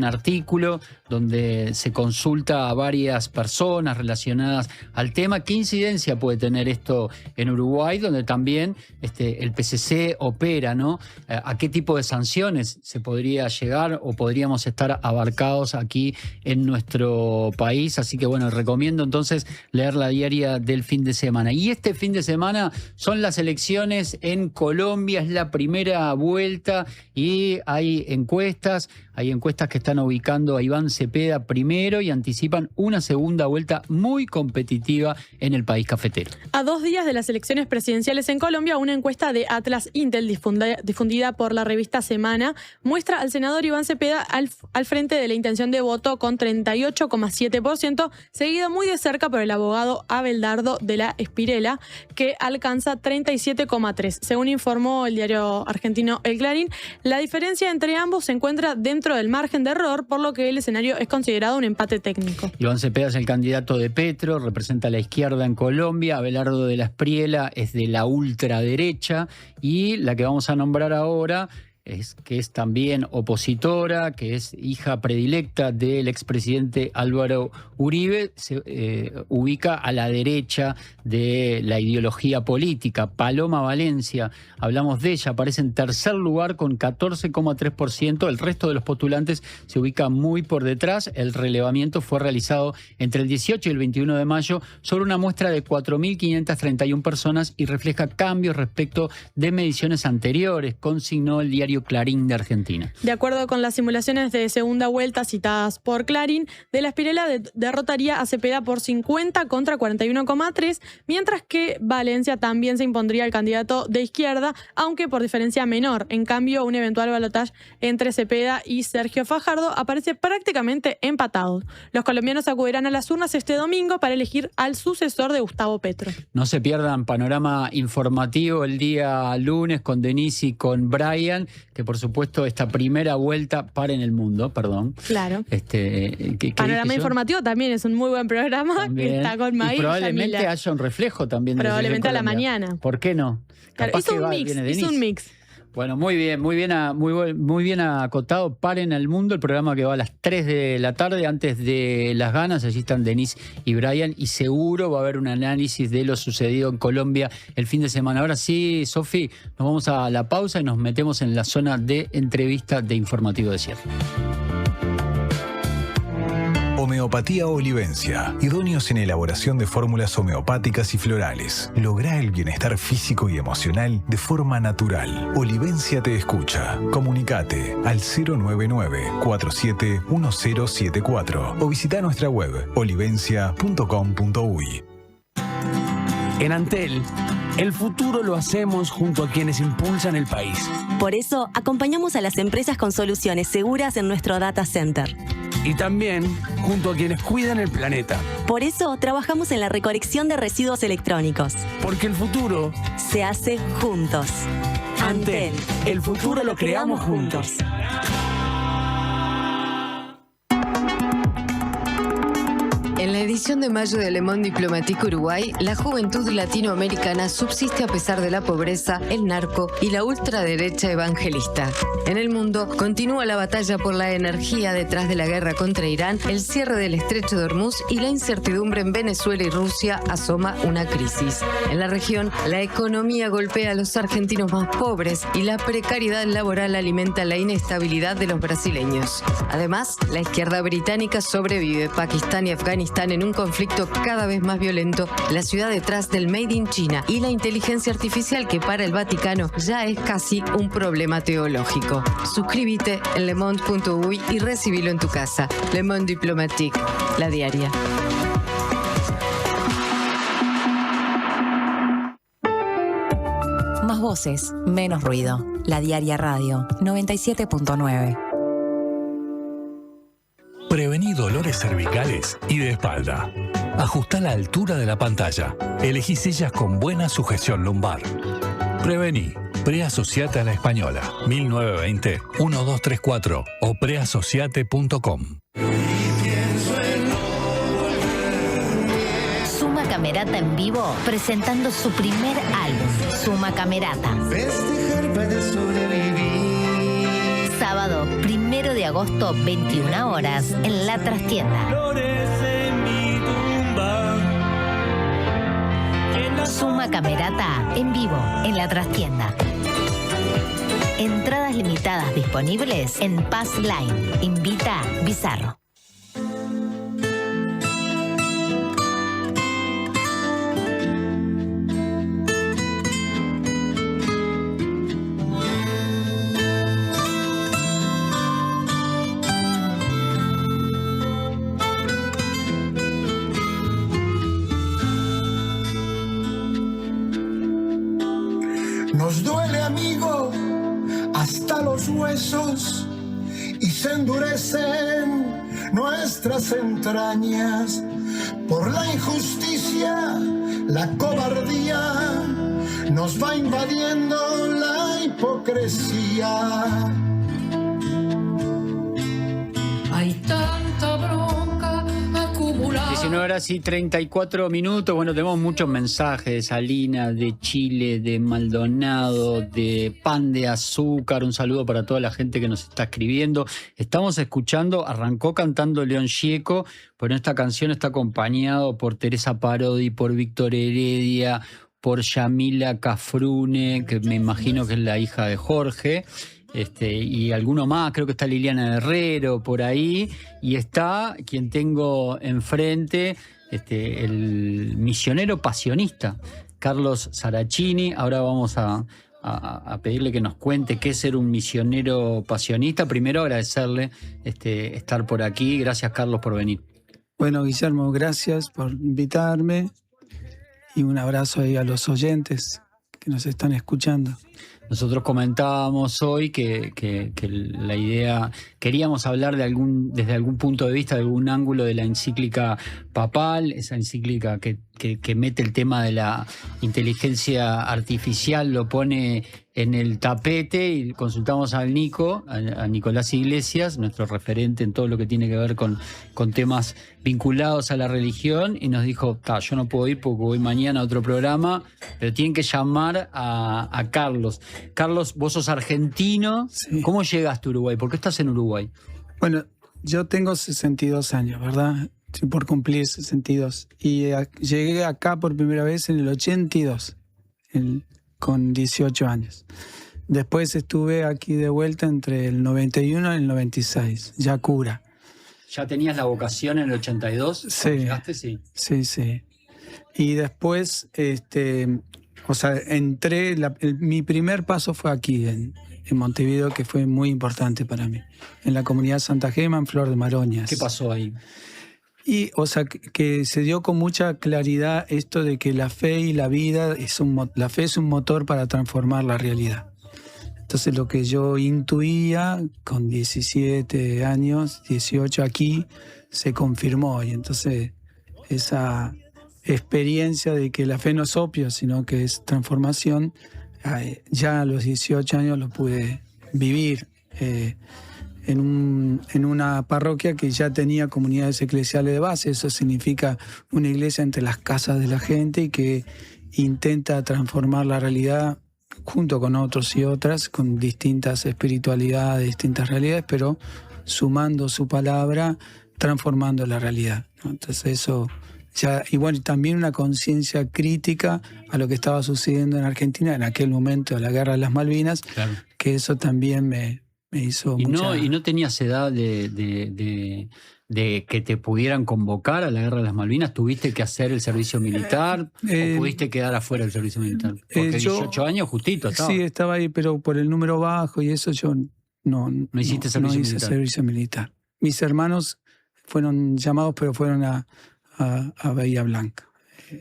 artículo donde se consulta a varias personas relacionadas al tema. ¿Qué incidencia puede tener esto en Uruguay, donde también el PCC opera, ¿no? ¿A qué tipo de sanciones se podría llegar o podríamos estar abarcados aquí en nuestro país? Así que bueno, recomiendo entonces leer la diaria del fin de semana. Y este fin de semana son las elecciones en Colombia, es la primera vuelta y hay encuestas que están ubicando a Iván Cepeda primero y anticipan una segunda vuelta muy competitiva en el país cafetero. A 2 días de las elecciones presidenciales en Colombia, una encuesta de Atlas Intel difundida por la revista Semana muestra al senador Iván Cepeda al frente de la intención de voto con 38,7%, seguido muy de cerca por el abogado Abelardo de la Espirela, que alcanza 37,3%. Según informó el diario argentino El Clarín, la diferencia entre ambos se encuentra dentro del margen de error, por lo que el escenario es considerado un empate técnico. Iván Cepeda es el candidato de Petro, representa a la izquierda en Colombia. Abelardo de la Espriella es de la ultraderecha, y la que vamos a nombrar ahora que es también opositora, que es hija predilecta del expresidente Álvaro Uribe, se ubica a la derecha de la ideología política. Paloma Valencia, hablamos de ella, aparece en tercer lugar con 14,3%. El resto de los postulantes se ubica muy por detrás. El relevamiento fue realizado entre el 18 y el 21 de mayo sobre una muestra de 4.531 personas y refleja cambios respecto de mediciones anteriores, consignó el diario Clarín de Argentina. De acuerdo con las simulaciones de segunda vuelta citadas por Clarín, De la Espriella derrotaría a Cepeda por 50 contra 41,3, mientras que Valencia también se impondría al candidato de izquierda, aunque por diferencia menor. En cambio, un eventual balotaje entre Cepeda y Sergio Fajardo aparece prácticamente empatado. Los colombianos acudirán a las urnas este domingo para elegir al sucesor de Gustavo Petro. No se pierdan panorama informativo el día lunes con Denise y con Brian, que por supuesto esta primera vuelta para en el mundo, perdón. Claro. ¿Qué panorama informativo también es un muy buen programa también, que está con Maíz. Y probablemente haya un reflejo también. Probablemente a la mañana. ¿Por qué no? Claro, hizo un mix. Bueno, muy bien acotado. Paren al mundo, el programa que va a las 3 de la tarde, antes de las ganas. Allí están Denise y Brian, y seguro va a haber un análisis de lo sucedido en Colombia el fin de semana. Ahora sí, Sofi, nos vamos a la pausa y nos metemos en la zona de entrevista de Informativo de Cierre. Homeopatía Olivencia. Idóneos en elaboración de fórmulas homeopáticas y florales. Logra el bienestar físico y emocional de forma natural. Olivencia te escucha. Comunicate al 099-471074 o visita nuestra web olivencia.com.uy. En Antel, el futuro lo hacemos junto a quienes impulsan el país. Por eso, acompañamos a las empresas con soluciones seguras en nuestro data center. Y también junto a quienes cuidan el planeta. Por eso, trabajamos en la recolección de residuos electrónicos. Porque el futuro se hace juntos. Antel, el futuro lo creamos juntos. En la edición de mayo de Le Monde Diplomatique Uruguay, la juventud latinoamericana subsiste a pesar de la pobreza, el narco y la ultraderecha evangelista. En el mundo, continúa la batalla por la energía detrás de la guerra contra Irán, el cierre del estrecho de Hormuz y la incertidumbre en Venezuela y Rusia asoma una crisis. En la región, la economía golpea a los argentinos más pobres y la precariedad laboral alimenta la inestabilidad de los brasileños. Además, la izquierda británica sobrevive. Pakistán y Afganistán en un conflicto cada vez más violento, la ciudad detrás del Made in China y la inteligencia artificial que para el Vaticano ya es casi un problema teológico. Suscríbete en lemonde.uy y recibilo en tu casa. Le Monde Diplomatique, la diaria. Más voces, menos ruido. La Diaria Radio 97.9. Prevení dolores cervicales y de espalda. Ajusta la altura de la pantalla. Elegí sillas con buena sujeción lumbar. Prevení. Preasociate a la Española. 1920-1234 o preasociate.com. Suma Camerata en vivo presentando su primer álbum, Suma Camerata. Festejar para sobrevivir. Sábado 1 de agosto, 21 horas, en La Trastienda. Suma Camerata en vivo en La Trastienda. Entradas limitadas disponibles en Pass Line. Invita Bizarro. Nos duele, amigo, hasta los huesos y se endurecen nuestras entrañas por la injusticia, la cobardía, nos va invadiendo la hipocresía. Hay tanta bronca acumulada. 19:34. Bueno, tenemos muchos mensajes de Salinas, de Chile, de Maldonado, de Pan de Azúcar. Un saludo para toda la gente que nos está escribiendo. Estamos escuchando, arrancó cantando León Gieco, pero esta canción está acompañado por Teresa Parodi, por Víctor Heredia, por Yamila Cafrune, que me imagino que es la hija de Jorge. Y alguno más, creo que está Liliana Herrero por ahí, y está quien tengo enfrente, el misionero pasionista, Carlos Saracini. Ahora vamos a pedirle que nos cuente qué es ser un misionero pasionista. Primero agradecerle estar por aquí. Gracias, Carlos, por venir. Bueno, Guillermo, gracias por invitarme y un abrazo ahí a los oyentes que nos están escuchando. Nosotros comentábamos hoy que la idea, queríamos hablar desde algún punto de vista, de algún ángulo de la encíclica papal, esa encíclica que mete el tema de la inteligencia artificial, lo pone en el tapete, y consultamos a Nicolás Iglesias, nuestro referente en todo lo que tiene que ver con temas vinculados a la religión, y nos dijo, yo no puedo ir porque voy mañana a otro programa, pero tienen que llamar a Carlos. Carlos, vos sos argentino. Sí. ¿Cómo llegaste a Uruguay? ¿Por qué estás en Uruguay? Bueno, yo tengo 62 años, ¿verdad? Estoy por cumplir 62. Y llegué acá por primera vez en el 82, con 18 años. Después estuve aquí de vuelta entre el 91 y el 96, ya cura. ¿Ya tenías la vocación en el 82? Sí. ¿Llegaste? Sí. Sí. Y después, entré, mi primer paso fue aquí, en Montevideo, que fue muy importante para mí. En la comunidad Santa Gema, en Flor de Maroñas. ¿Qué pasó ahí? Y, que se dio con mucha claridad esto de que la fe y la vida, la fe es un motor para transformar la realidad. Entonces, lo que yo intuía con 17 años, 18 aquí, se confirmó. Y entonces, esa experiencia de que la fe no es opio, sino que es transformación, ya a los 18 años lo pude vivir en una parroquia que ya tenía comunidades eclesiales de base. Eso significa una iglesia entre las casas de la gente y que intenta transformar la realidad junto con otros y otras, con distintas espiritualidades, distintas realidades, pero sumando su palabra, transformando la realidad, ¿no? Entonces eso ya, y bueno, también una conciencia crítica a lo que estaba sucediendo en Argentina en aquel momento de la Guerra de las Malvinas, claro, que eso también me hizo mucha... ¿Y no tenías edad de que te pudieran convocar a la Guerra de las Malvinas? ¿Tuviste que hacer el servicio militar o pudiste quedar afuera del servicio militar? Porque 18 años justito estaba. Sí, estaba ahí, pero por el número bajo y eso yo no hice servicio militar. Mis hermanos fueron llamados, pero fueron a Bahía Blanca,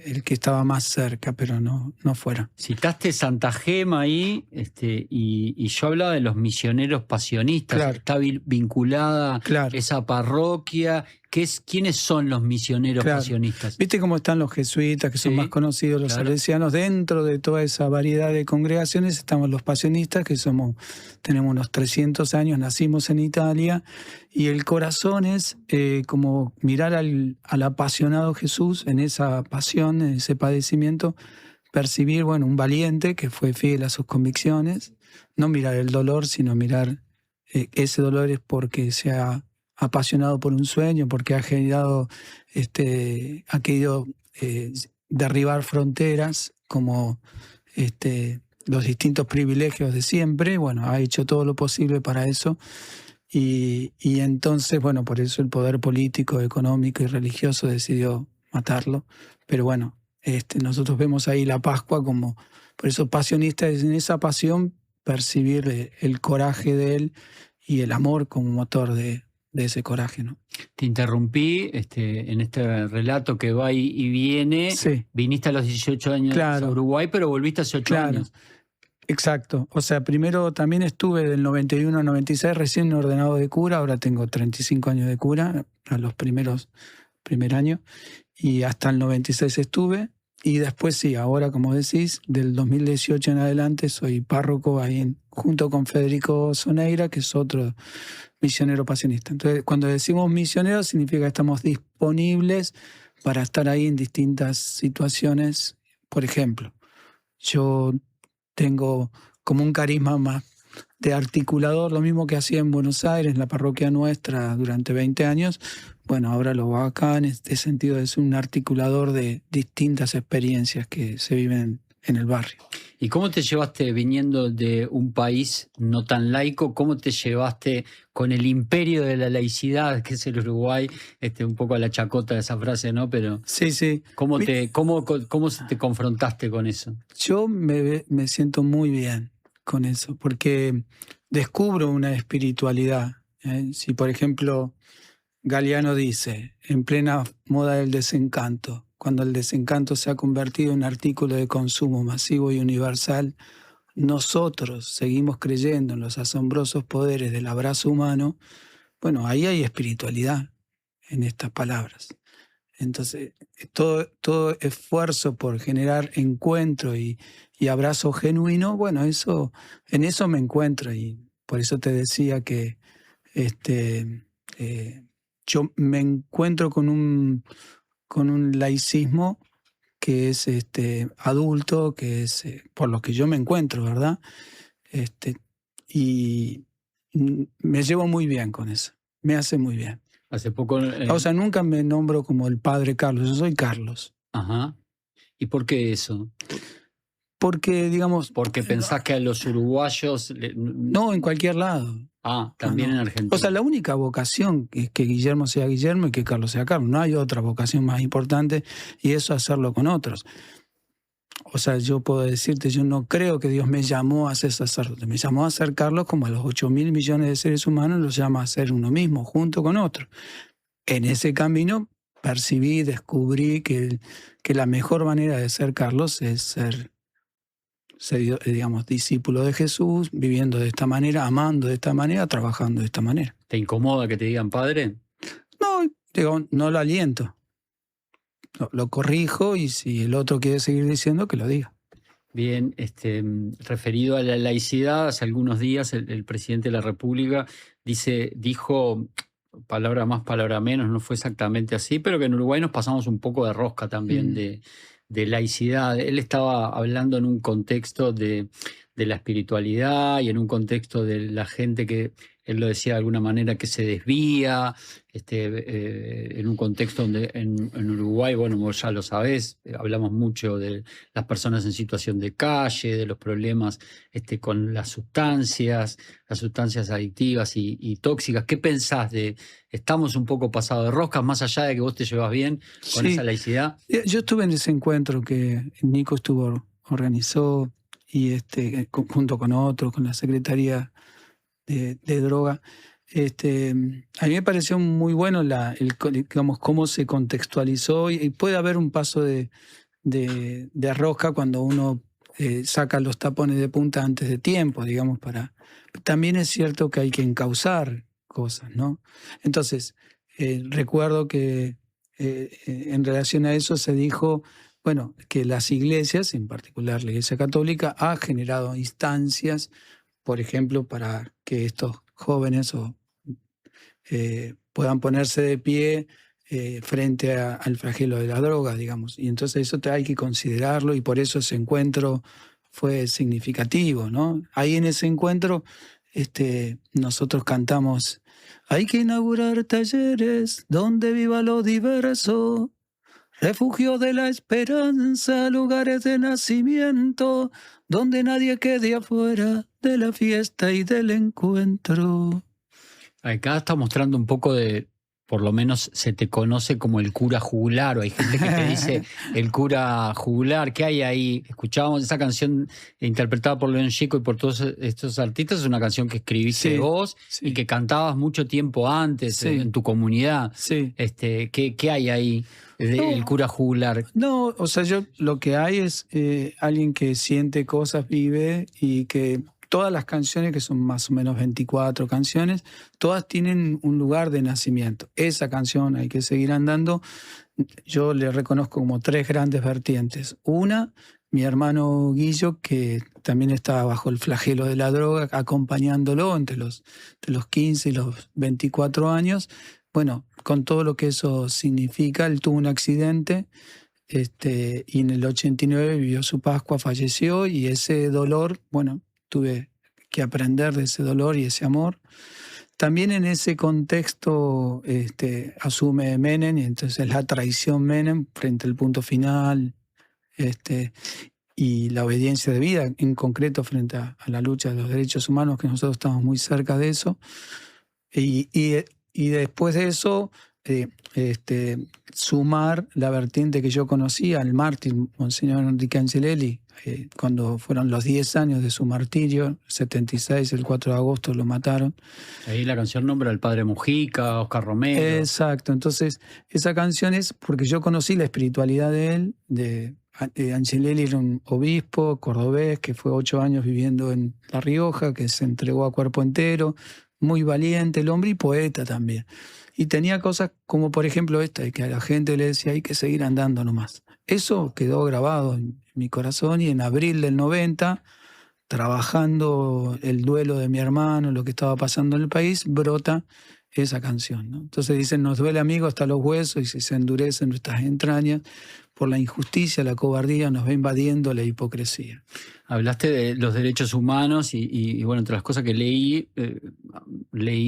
el que estaba más cerca, pero no fuera. Citaste Santa Gema ahí, y yo hablaba de los misioneros pasionistas. Claro. Está vinculada, claro, esa parroquia. ¿Quiénes son los misioneros, claro, pasionistas? ¿Viste cómo están los jesuitas, que son más conocidos, los, claro, salesianos? Dentro de toda esa variedad de congregaciones estamos los pasionistas, que tenemos unos 300 años, nacimos en Italia, y el corazón es como mirar al apasionado Jesús en esa pasión, en ese padecimiento, percibir, un valiente que fue fiel a sus convicciones, no mirar el dolor, sino mirar ese dolor es porque se ha apasionado por un sueño, porque ha querido derribar fronteras, como los distintos privilegios de siempre. Ha hecho todo lo posible para eso, y entonces, por eso el poder político, económico y religioso decidió matarlo. Pero nosotros vemos ahí la Pascua como, por eso pasionista es en esa pasión percibir el coraje de él y el amor como motor de ese coraje, ¿no? Te interrumpí en este relato que va y viene. Sí. Viniste a los 18 años, claro, a Uruguay, pero volviste hace 8 años. Exacto. Primero también estuve del 91 al 96 recién ordenado de cura. Ahora tengo 35 años de cura, a los primer año, y hasta el 96 estuve. Y después sí, ahora, como decís, del 2018 en adelante soy párroco ahí junto con Federico Soneira, que es otro misionero pasionista. Entonces, cuando decimos misioneros, significa que estamos disponibles para estar ahí en distintas situaciones. Por ejemplo, yo tengo como un carisma más de articulador, lo mismo que hacía en Buenos Aires, en la parroquia nuestra, durante 20 años. Bueno, ahora lo hago acá en este sentido de ser un articulador de distintas experiencias que se viven en el barrio. ¿Y cómo te llevaste viniendo de un país no tan laico? ¿Cómo te llevaste con el imperio de la laicidad, que es el Uruguay? Un poco a la chacota de esa frase, ¿no? Pero sí. ¿Cómo te confrontaste con eso? Yo me siento muy bien con eso, porque descubro una espiritualidad. Si, por ejemplo, Galeano dice, en plena moda del desencanto, cuando el desencanto se ha convertido en artículo de consumo masivo y universal, nosotros seguimos creyendo en los asombrosos poderes del abrazo humano. Bueno, ahí hay espiritualidad en estas palabras. Entonces, todo esfuerzo por generar encuentro y abrazo genuino, bueno, en eso me encuentro, y por eso te decía que yo me encuentro con un laicismo que es adulto, que es por lo que yo me encuentro, ¿verdad? Y me llevo muy bien con eso, me hace muy bien. Hace poco... O sea, nunca me nombro como el padre Carlos, yo soy Carlos. Ajá. ¿Y por qué eso? Porque, digamos... Porque pensás que a los uruguayos... No, en cualquier lado. También no. En Argentina. O sea, la única vocación es que Guillermo sea Guillermo y que Carlos sea Carlos. No hay otra vocación más importante, y eso hacerlo con otros. O sea, yo puedo decirte, yo no creo que Dios me llamó a ser sacerdote. Me llamó a ser Carlos, como a los 8.000 millones de seres humanos los llama a ser uno mismo, junto con otro. En ese camino percibí, descubrí que la mejor manera de ser Carlos es ser, digamos, discípulo de Jesús, viviendo de esta manera, amando de esta manera, trabajando de esta manera. ¿Te incomoda que te digan padre? No, digo, no lo aliento. Lo corrijo, y si el otro quiere seguir diciendo, que lo diga. Bien, referido a la laicidad, hace algunos días el presidente de la República dijo, palabra más, palabra menos, no fue exactamente así, pero que en Uruguay nos pasamos un poco de rosca también de laicidad. Él estaba hablando en un contexto de la espiritualidad y en un contexto de la gente que, él lo decía de alguna manera, que se desvía, en un contexto donde en Uruguay, bueno, vos ya lo sabés, hablamos mucho de las personas en situación de calle, de los problemas con las sustancias adictivas y tóxicas. ¿Qué pensás estamos un poco pasados de roscas, más allá de que vos te llevas bien con esa laicidad? Yo estuve en ese encuentro que Nico organizó, y junto con otros, con la Secretaría de Droga. A mí me pareció muy bueno digamos, cómo se contextualizó, y puede haber un paso de rosca cuando uno saca los tapones de punta antes de tiempo, digamos, También es cierto que hay que encauzar cosas, ¿no? Entonces, recuerdo que en relación a eso se dijo, bueno, que las iglesias, en particular la Iglesia Católica, ha generado instancias, por ejemplo, para que estos jóvenes puedan ponerse de pie frente al flagelo de la droga, digamos. Y entonces eso hay que considerarlo, y por eso ese encuentro fue significativo, ¿no? Ahí en ese encuentro nosotros cantamos: hay que inaugurar talleres donde viva lo diverso, refugio de la esperanza, lugares de nacimiento, donde nadie quede afuera de la fiesta y del encuentro. Acá está mostrando un poco de, por lo menos se te conoce como el cura jugular, o hay gente que te dice el cura jugular. ¿Qué hay ahí? Escuchábamos esa canción interpretada por León Gieco y por todos estos artistas. Es una canción que escribiste vos y que cantabas mucho tiempo antes en tu comunidad. Sí. ¿Qué hay ahí del cura jugular? No, o sea, lo que hay es alguien que siente cosas, vive, y que todas las canciones, que son más o menos 24 canciones, todas tienen un lugar de nacimiento. Esa canción, Hay que seguir andando, yo le reconozco como 3 grandes vertientes. Una, mi hermano Guillo, que también estaba bajo el flagelo de la droga, acompañándolo entre los 15 y los 24 años. bueno, con todo lo que eso significa, él tuvo un accidente y en el 89 vivió su Pascua, falleció, y ese dolor, bueno, tuve que aprender de ese dolor y ese amor. También en ese contexto asume Menem, y entonces la traición Menem frente al punto final, y la obediencia de vida, en concreto frente a la lucha de los derechos humanos, que nosotros estamos muy cerca de eso. Y después de eso, sumar la vertiente que yo conocía, al mártir Monseñor Enrique Angelelli, cuando fueron los 10 años de su martirio, 76, el 4 de agosto lo mataron. Ahí la canción nombra al padre Mujica, Oscar Romero. Exacto, entonces esa canción es porque yo conocí la espiritualidad de él. Angelelli era un obispo cordobés que fue 8 años viviendo en La Rioja, que se entregó a cuerpo entero, muy valiente el hombre y poeta también. Y tenía cosas como, por ejemplo, esta, que a la gente le decía hay que seguir andando nomás. Eso quedó grabado en mi corazón, y en abril del 90, trabajando el duelo de mi hermano, lo que estaba pasando en el país, brota esa canción, ¿no? Entonces dicen, nos duele, amigo, hasta los huesos, y si se endurecen nuestras entrañas, por la injusticia, la cobardía, nos va invadiendo la hipocresía. Hablaste de los derechos humanos y bueno, entre las cosas que leí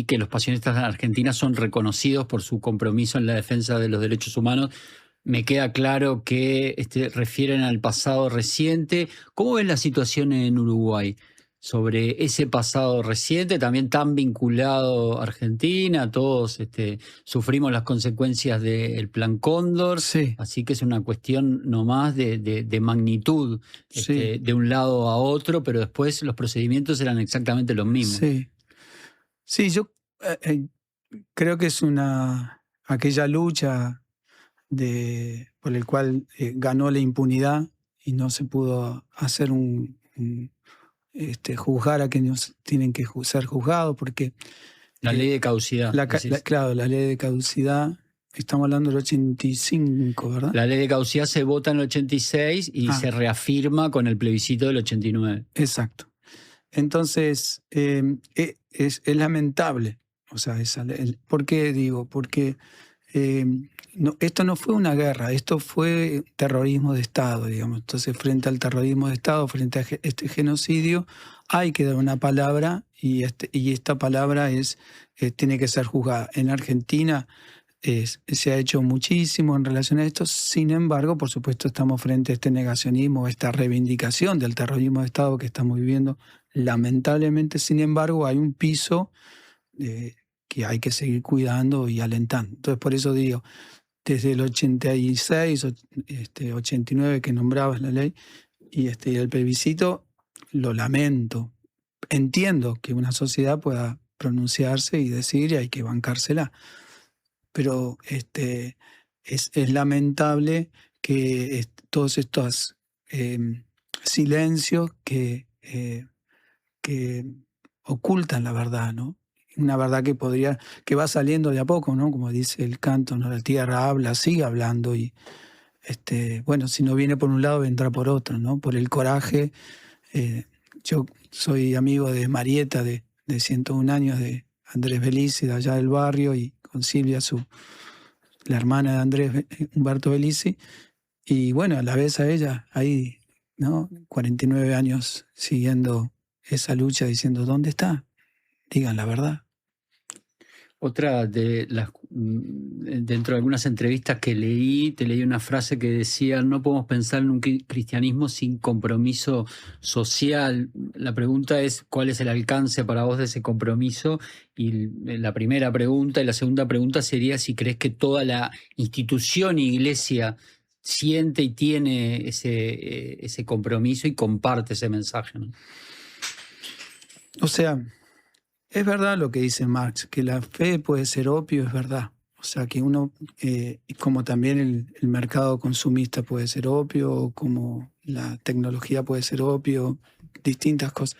que los pasionistas de Argentina son reconocidos por su compromiso en la defensa de los derechos humanos. Me queda claro que refieren al pasado reciente. ¿Cómo ves la situación en Uruguay sobre ese pasado reciente, también tan vinculado a Argentina? Todos sufrimos las consecuencias del Plan Cóndor, sí. Así que es una cuestión nomás de magnitud, Sí. de un lado a otro, pero después los procedimientos eran exactamente los mismos. Sí, yo creo que es aquella lucha por el cual ganó la impunidad y no se pudo hacer juzgar a quienes tienen que ser juzgados, porque la ley de caducidad. Claro, la ley de caducidad, estamos hablando del 85, ¿verdad? La ley de caducidad se vota en el 86 y se reafirma con el plebiscito del 89. Exacto. Entonces, es lamentable. O sea, ¿por qué digo? Porque esto no fue una guerra, esto fue terrorismo de Estado, digamos. Entonces, frente al terrorismo de Estado, frente a este genocidio, hay que dar una palabra, y esta palabra tiene que ser juzgada. En Argentina se ha hecho muchísimo en relación a esto. Sin embargo, por supuesto, estamos frente a este negacionismo, esta reivindicación del terrorismo de Estado que estamos viviendo. Lamentablemente, sin embargo, hay un piso que hay que seguir cuidando y alentando. Entonces, por eso digo, desde el 86, 89 que nombrabas la ley, y el plebiscito, lo lamento. Entiendo que una sociedad pueda pronunciarse y decir, y hay que bancársela. Pero es lamentable que todos estos silencios que ocultan la verdad, ¿no? Una verdad que va saliendo de a poco, ¿no? Como dice el canto, ¿no? La tierra habla, sigue hablando, y bueno, si no viene por un lado, vendrá por otro, ¿no? Por el coraje. Yo soy amigo de Marieta, de 101 años, de Andrés Belici, de allá del barrio, y con Silvia, la hermana de Andrés, Humberto Belici, y bueno, a la vez a ella, ahí, ¿no? 49 años siguiendo esa lucha, diciendo, ¿dónde está? Digan la verdad. Otra dentro de algunas entrevistas que leí, te leí una frase que decía, no podemos pensar en un cristianismo sin compromiso social. La pregunta es, ¿cuál es el alcance para vos de ese compromiso? Y la primera pregunta, y la segunda pregunta sería si crees que toda la institución iglesia siente y tiene ese compromiso y comparte ese mensaje, ¿no? O sea, es verdad lo que dice Marx, que la fe puede ser opio, es verdad. O sea, que uno, como también el mercado consumista puede ser opio, como la tecnología puede ser opio, distintas cosas.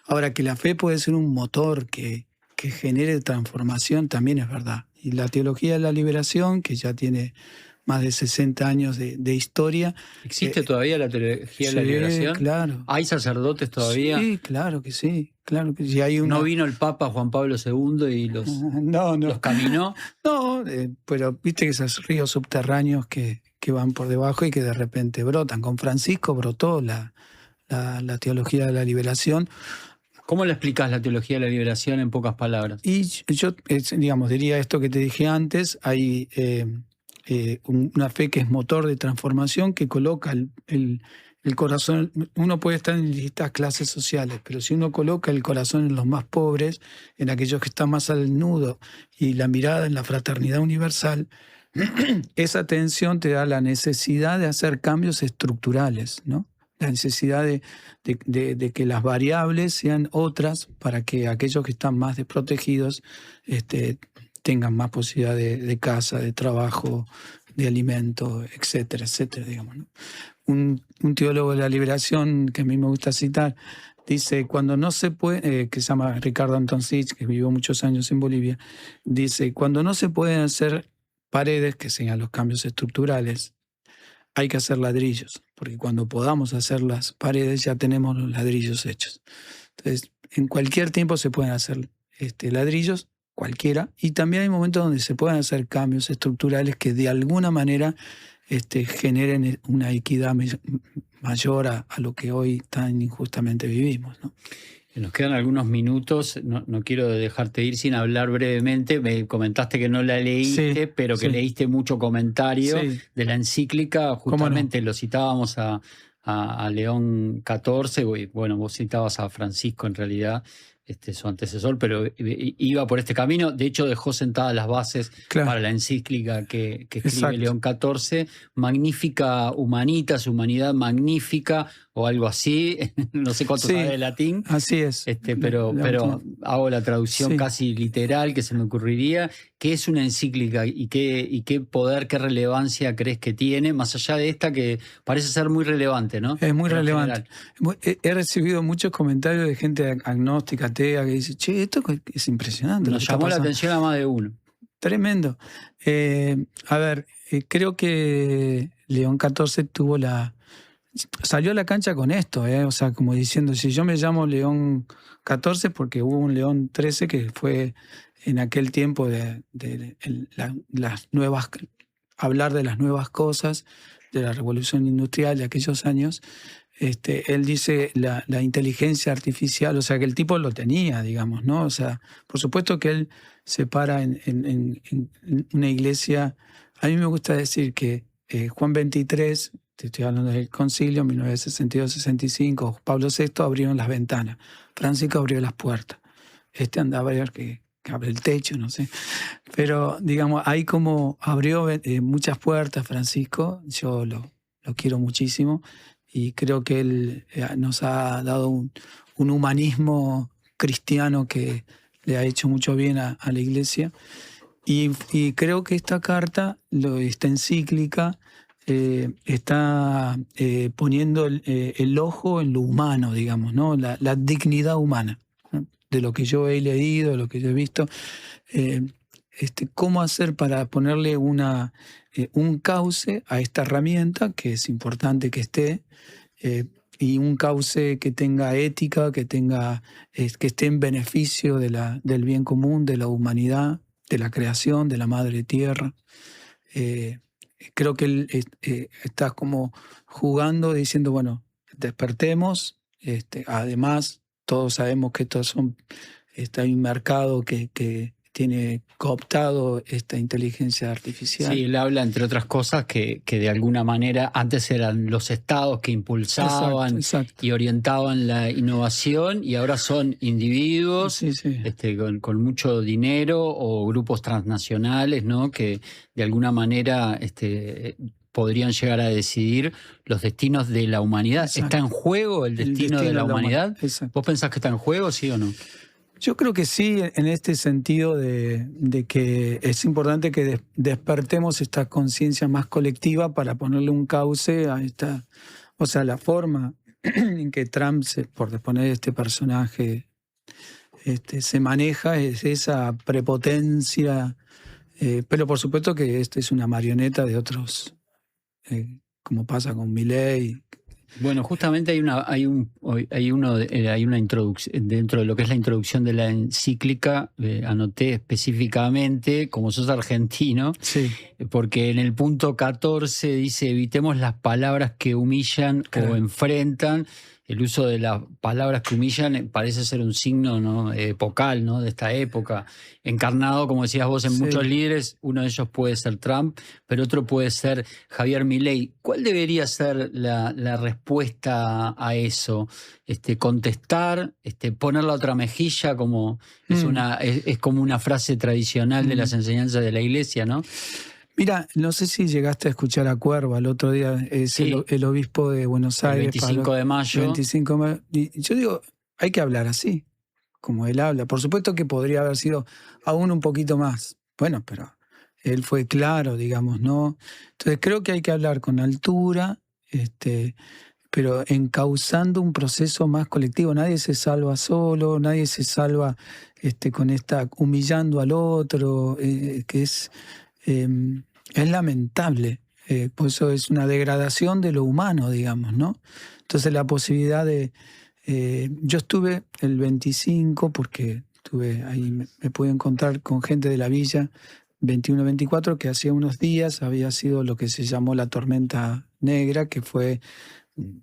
Ahora, que la fe puede ser un motor que genere transformación, también es verdad. Y la teología de la liberación, que ya tiene más de 60 años de historia. ¿Existe todavía la teología de la liberación? Claro. ¿Hay sacerdotes todavía? Sí, claro que sí. claro que sí. Hay una... No vino el Papa Juan Pablo II y los caminó. No, pero viste que esos ríos subterráneos que van por debajo y que de repente brotan. Con Francisco brotó la teología de la liberación. ¿Cómo le explicás la teología de la liberación en pocas palabras? Y yo, digamos, diría esto que te dije antes, hay una fe que es motor de transformación, que coloca el corazón. Uno puede estar en distintas clases sociales, pero si uno coloca el corazón en los más pobres, en aquellos que están más al nudo, y la mirada en la fraternidad universal, esa tensión te da la necesidad de hacer cambios estructurales, ¿no? La necesidad de que las variables sean otras para que aquellos que están más desprotegidos tengan más posibilidad de casa, de trabajo, de alimento, etcétera, etcétera, digamos, ¿no? Un teólogo de la liberación que a mí me gusta citar dice, cuando no se puede, que se llama Ricardo Antoncich, que vivió muchos años en Bolivia, dice, cuando no se pueden hacer paredes, que sean los cambios estructurales, hay que hacer ladrillos, porque cuando podamos hacer las paredes ya tenemos los ladrillos hechos. Entonces, en cualquier tiempo se pueden hacer ladrillos, cualquiera, y también hay momentos donde se pueden hacer cambios estructurales que de alguna manera generen una equidad mayor a lo que hoy tan injustamente vivimos, ¿no? Nos quedan algunos minutos, no quiero dejarte ir sin hablar brevemente. Me comentaste que no la leíste, Sí, pero que sí. leíste mucho comentario Sí. de la encíclica. Justamente lo citábamos a León XIV, y bueno, vos citabas a Francisco en realidad, su antecesor, pero iba por este camino. De hecho, dejó sentadas las bases para la encíclica que escribe Exacto. León XIV. Magnifica Humanitas, humanidad magnífica, o algo así. No sé cuánto Sí, sabe de latín. así es. Pero hago la traducción Sí. casi literal que se me ocurriría. ¿Qué es una encíclica y qué poder, qué relevancia crees que tiene, más allá de esta que parece ser muy relevante, ¿no? Es muy En relevante. general. He recibido muchos comentarios de gente agnóstica, atea, que dice, che, esto es impresionante. lo Nos que está llamó la pasando". atención a más de uno. Tremendo. A ver, creo que León XIV salió a la cancha con esto, o sea, como diciendo, si yo me llamo León XIV porque hubo un León XIII que fue en aquel tiempo las nuevas, hablar de las nuevas cosas, de la revolución industrial de aquellos años. Él dice la inteligencia artificial, o sea, que el tipo lo tenía, digamos, ¿no? O sea, por supuesto que él se para en una iglesia. A mí me gusta decir que Juan XXIII, te estoy hablando del concilio, 1962-65, Pablo VI abrieron las ventanas, Francisco abrió las puertas, andaba a ver que abre el techo, no sé. Pero, digamos, ahí como abrió muchas puertas Francisco, yo lo quiero muchísimo y creo que él nos ha dado un humanismo cristiano que le ha hecho mucho bien a la iglesia. Y creo que esta carta, esta encíclica, está poniendo el ojo en lo humano, digamos, ¿no? La dignidad humana, ¿no? De lo que yo he leído, de lo que yo he visto. ¿Cómo hacer para ponerle un cauce a esta herramienta, que es importante que esté, y un cauce que tenga ética, que esté en beneficio del bien común, de la humanidad, de la creación, de la madre tierra? Creo que él está como jugando, diciendo, bueno, despertemos. Además, todos sabemos que hay un mercado que tiene cooptado esta inteligencia artificial. Sí, él habla, entre otras cosas, que de alguna manera antes eran los estados que impulsaban Exacto. y orientaban la innovación, y ahora son individuos con mucho dinero o grupos transnacionales, ¿no? Que de alguna manera podrían llegar a decidir los destinos de la humanidad. Exacto. ¿Está en juego el destino de la humanidad? Exacto. ¿Vos pensás que está en juego, sí o no? Yo creo que sí, en este sentido de que es importante que despertemos esta conciencia más colectiva para ponerle un cauce a esta, o sea, la forma en que Trump, por poner este personaje, se maneja, es esa prepotencia, pero por supuesto que es una marioneta de otros, como pasa con Milei, Bueno, justamente hay una introducción, dentro de lo que es la introducción de la encíclica, anoté específicamente, como sos argentino, porque en el punto 14 dice: evitemos las palabras que humillan o enfrentan. El uso de las palabras que humillan parece ser un signo, ¿no?, epocal, ¿no?, de esta época, encarnado, como decías vos, en muchos líderes. Uno de ellos puede ser Trump, pero otro puede ser Javier Milei. ¿Cuál debería ser la respuesta a eso? Contestar, poner la otra mejilla, como es como una frase tradicional de las enseñanzas de la Iglesia, ¿no? Mira, no sé si llegaste a escuchar a Cuerva el otro día, es el obispo de Buenos Aires. El 25 de mayo. 25 de mayo. Y yo digo, hay que hablar así, como él habla. Por supuesto que podría haber sido aún un poquito más. Bueno, pero él fue claro, digamos, ¿no? Entonces creo que hay que hablar con altura, pero encauzando un proceso más colectivo. Nadie se salva solo, nadie se salva con humillando al otro, que es lamentable. Por eso es una degradación de lo humano, digamos, ¿no? Entonces la posibilidad de... yo estuve el 25, porque estuve ahí, me pude encontrar con gente de la villa, 21-24, que hacía unos días había sido lo que se llamó la tormenta negra, que fue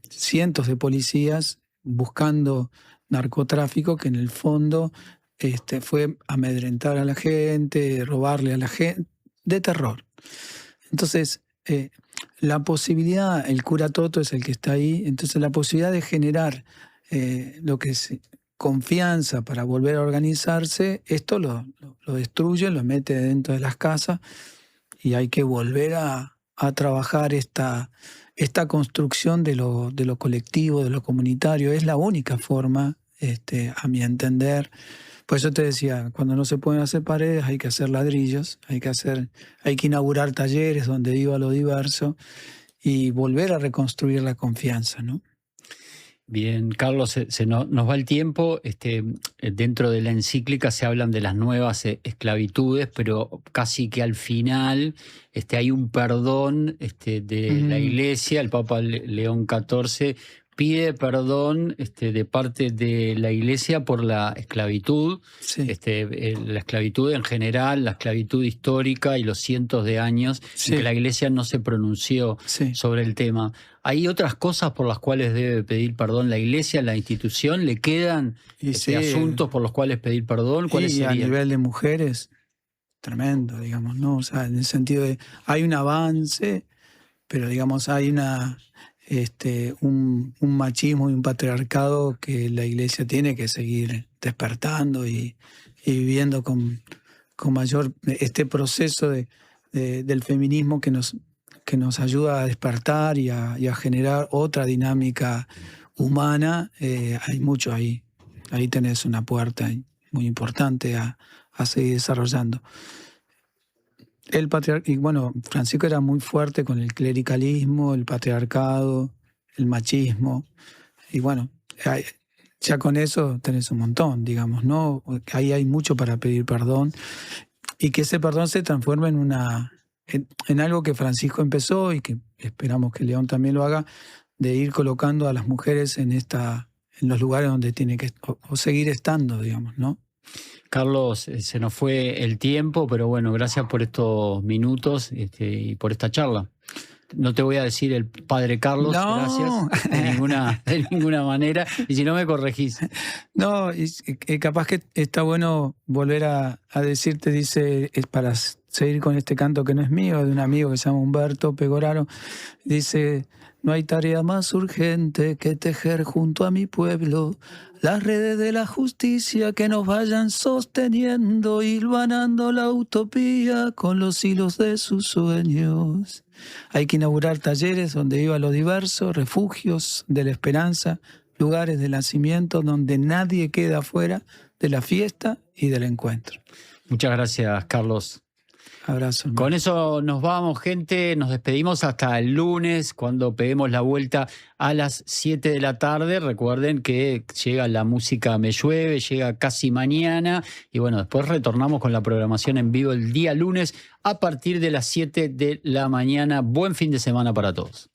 cientos de policías buscando narcotráfico, que en el fondo fue amedrentar a la gente, robarle a la gente, de terror. Entonces, la posibilidad, el cura Toto es el que está ahí, entonces la posibilidad de generar lo que es confianza para volver a organizarse, esto lo destruye, lo mete dentro de las casas, y hay que volver a trabajar esta construcción de lo colectivo, de lo comunitario. Es la única forma, a mi entender. Por eso te decía, cuando no se pueden hacer paredes hay que hacer ladrillos, hay que inaugurar talleres donde viva lo diverso y volver a reconstruir la confianza, ¿no? Bien, Carlos, nos va el tiempo. Dentro de la encíclica se hablan de las nuevas esclavitudes, pero casi que al final hay un perdón de la Iglesia. El Papa León XIV pide perdón de parte de la Iglesia por la esclavitud, la esclavitud en general, la esclavitud histórica y los cientos de años en que la Iglesia no se pronunció sobre el tema. ¿Hay otras cosas por las cuales debe pedir perdón la Iglesia, la institución? ¿Le quedan asuntos por los cuales pedir perdón? ¿Cuáles serían? A nivel de mujeres, tremendo, digamos, ¿no? O sea, en el sentido de, hay un avance, pero digamos, hay un machismo y un patriarcado que la Iglesia tiene que seguir despertando y viviendo con mayor proceso del feminismo que nos ayuda a despertar y a generar otra dinámica humana. Hay mucho ahí. Ahí tenés una puerta muy importante a seguir desarrollando. Y bueno, Francisco era muy fuerte con el clericalismo, el patriarcado, el machismo. Y bueno, ya con eso tenés un montón, digamos, ¿no? Ahí hay mucho para pedir perdón. Y que ese perdón se transforme en algo que Francisco empezó y que esperamos que León también lo haga, de ir colocando a las mujeres en los lugares donde tiene que o seguir estando, digamos, ¿no? Carlos, se nos fue el tiempo, pero bueno, gracias por estos minutos y por esta charla. No te voy a decir el padre Carlos, gracias, de ninguna manera, y si no me corregís. No, capaz que está bueno volver a decirte, dice, es para seguir con este canto que no es mío, de un amigo que se llama Humberto Pegoraro, dice: no hay tarea más urgente que tejer junto a mi pueblo las redes de la justicia que nos vayan sosteniendo, hilvanando la utopía con los hilos de sus sueños. Hay que inaugurar talleres donde viva lo diverso, refugios de la esperanza, lugares de nacimiento donde nadie queda fuera de la fiesta y del encuentro. Muchas gracias, Carlos. Abrazo. Con eso nos vamos, gente. Nos despedimos hasta el lunes, cuando peguemos la vuelta a las 7 de la tarde. Recuerden que llega la música Me Llueve, llega casi mañana. Y bueno, después retornamos con la programación en vivo el día lunes a partir de las 7 de la mañana. Buen fin de semana para todos.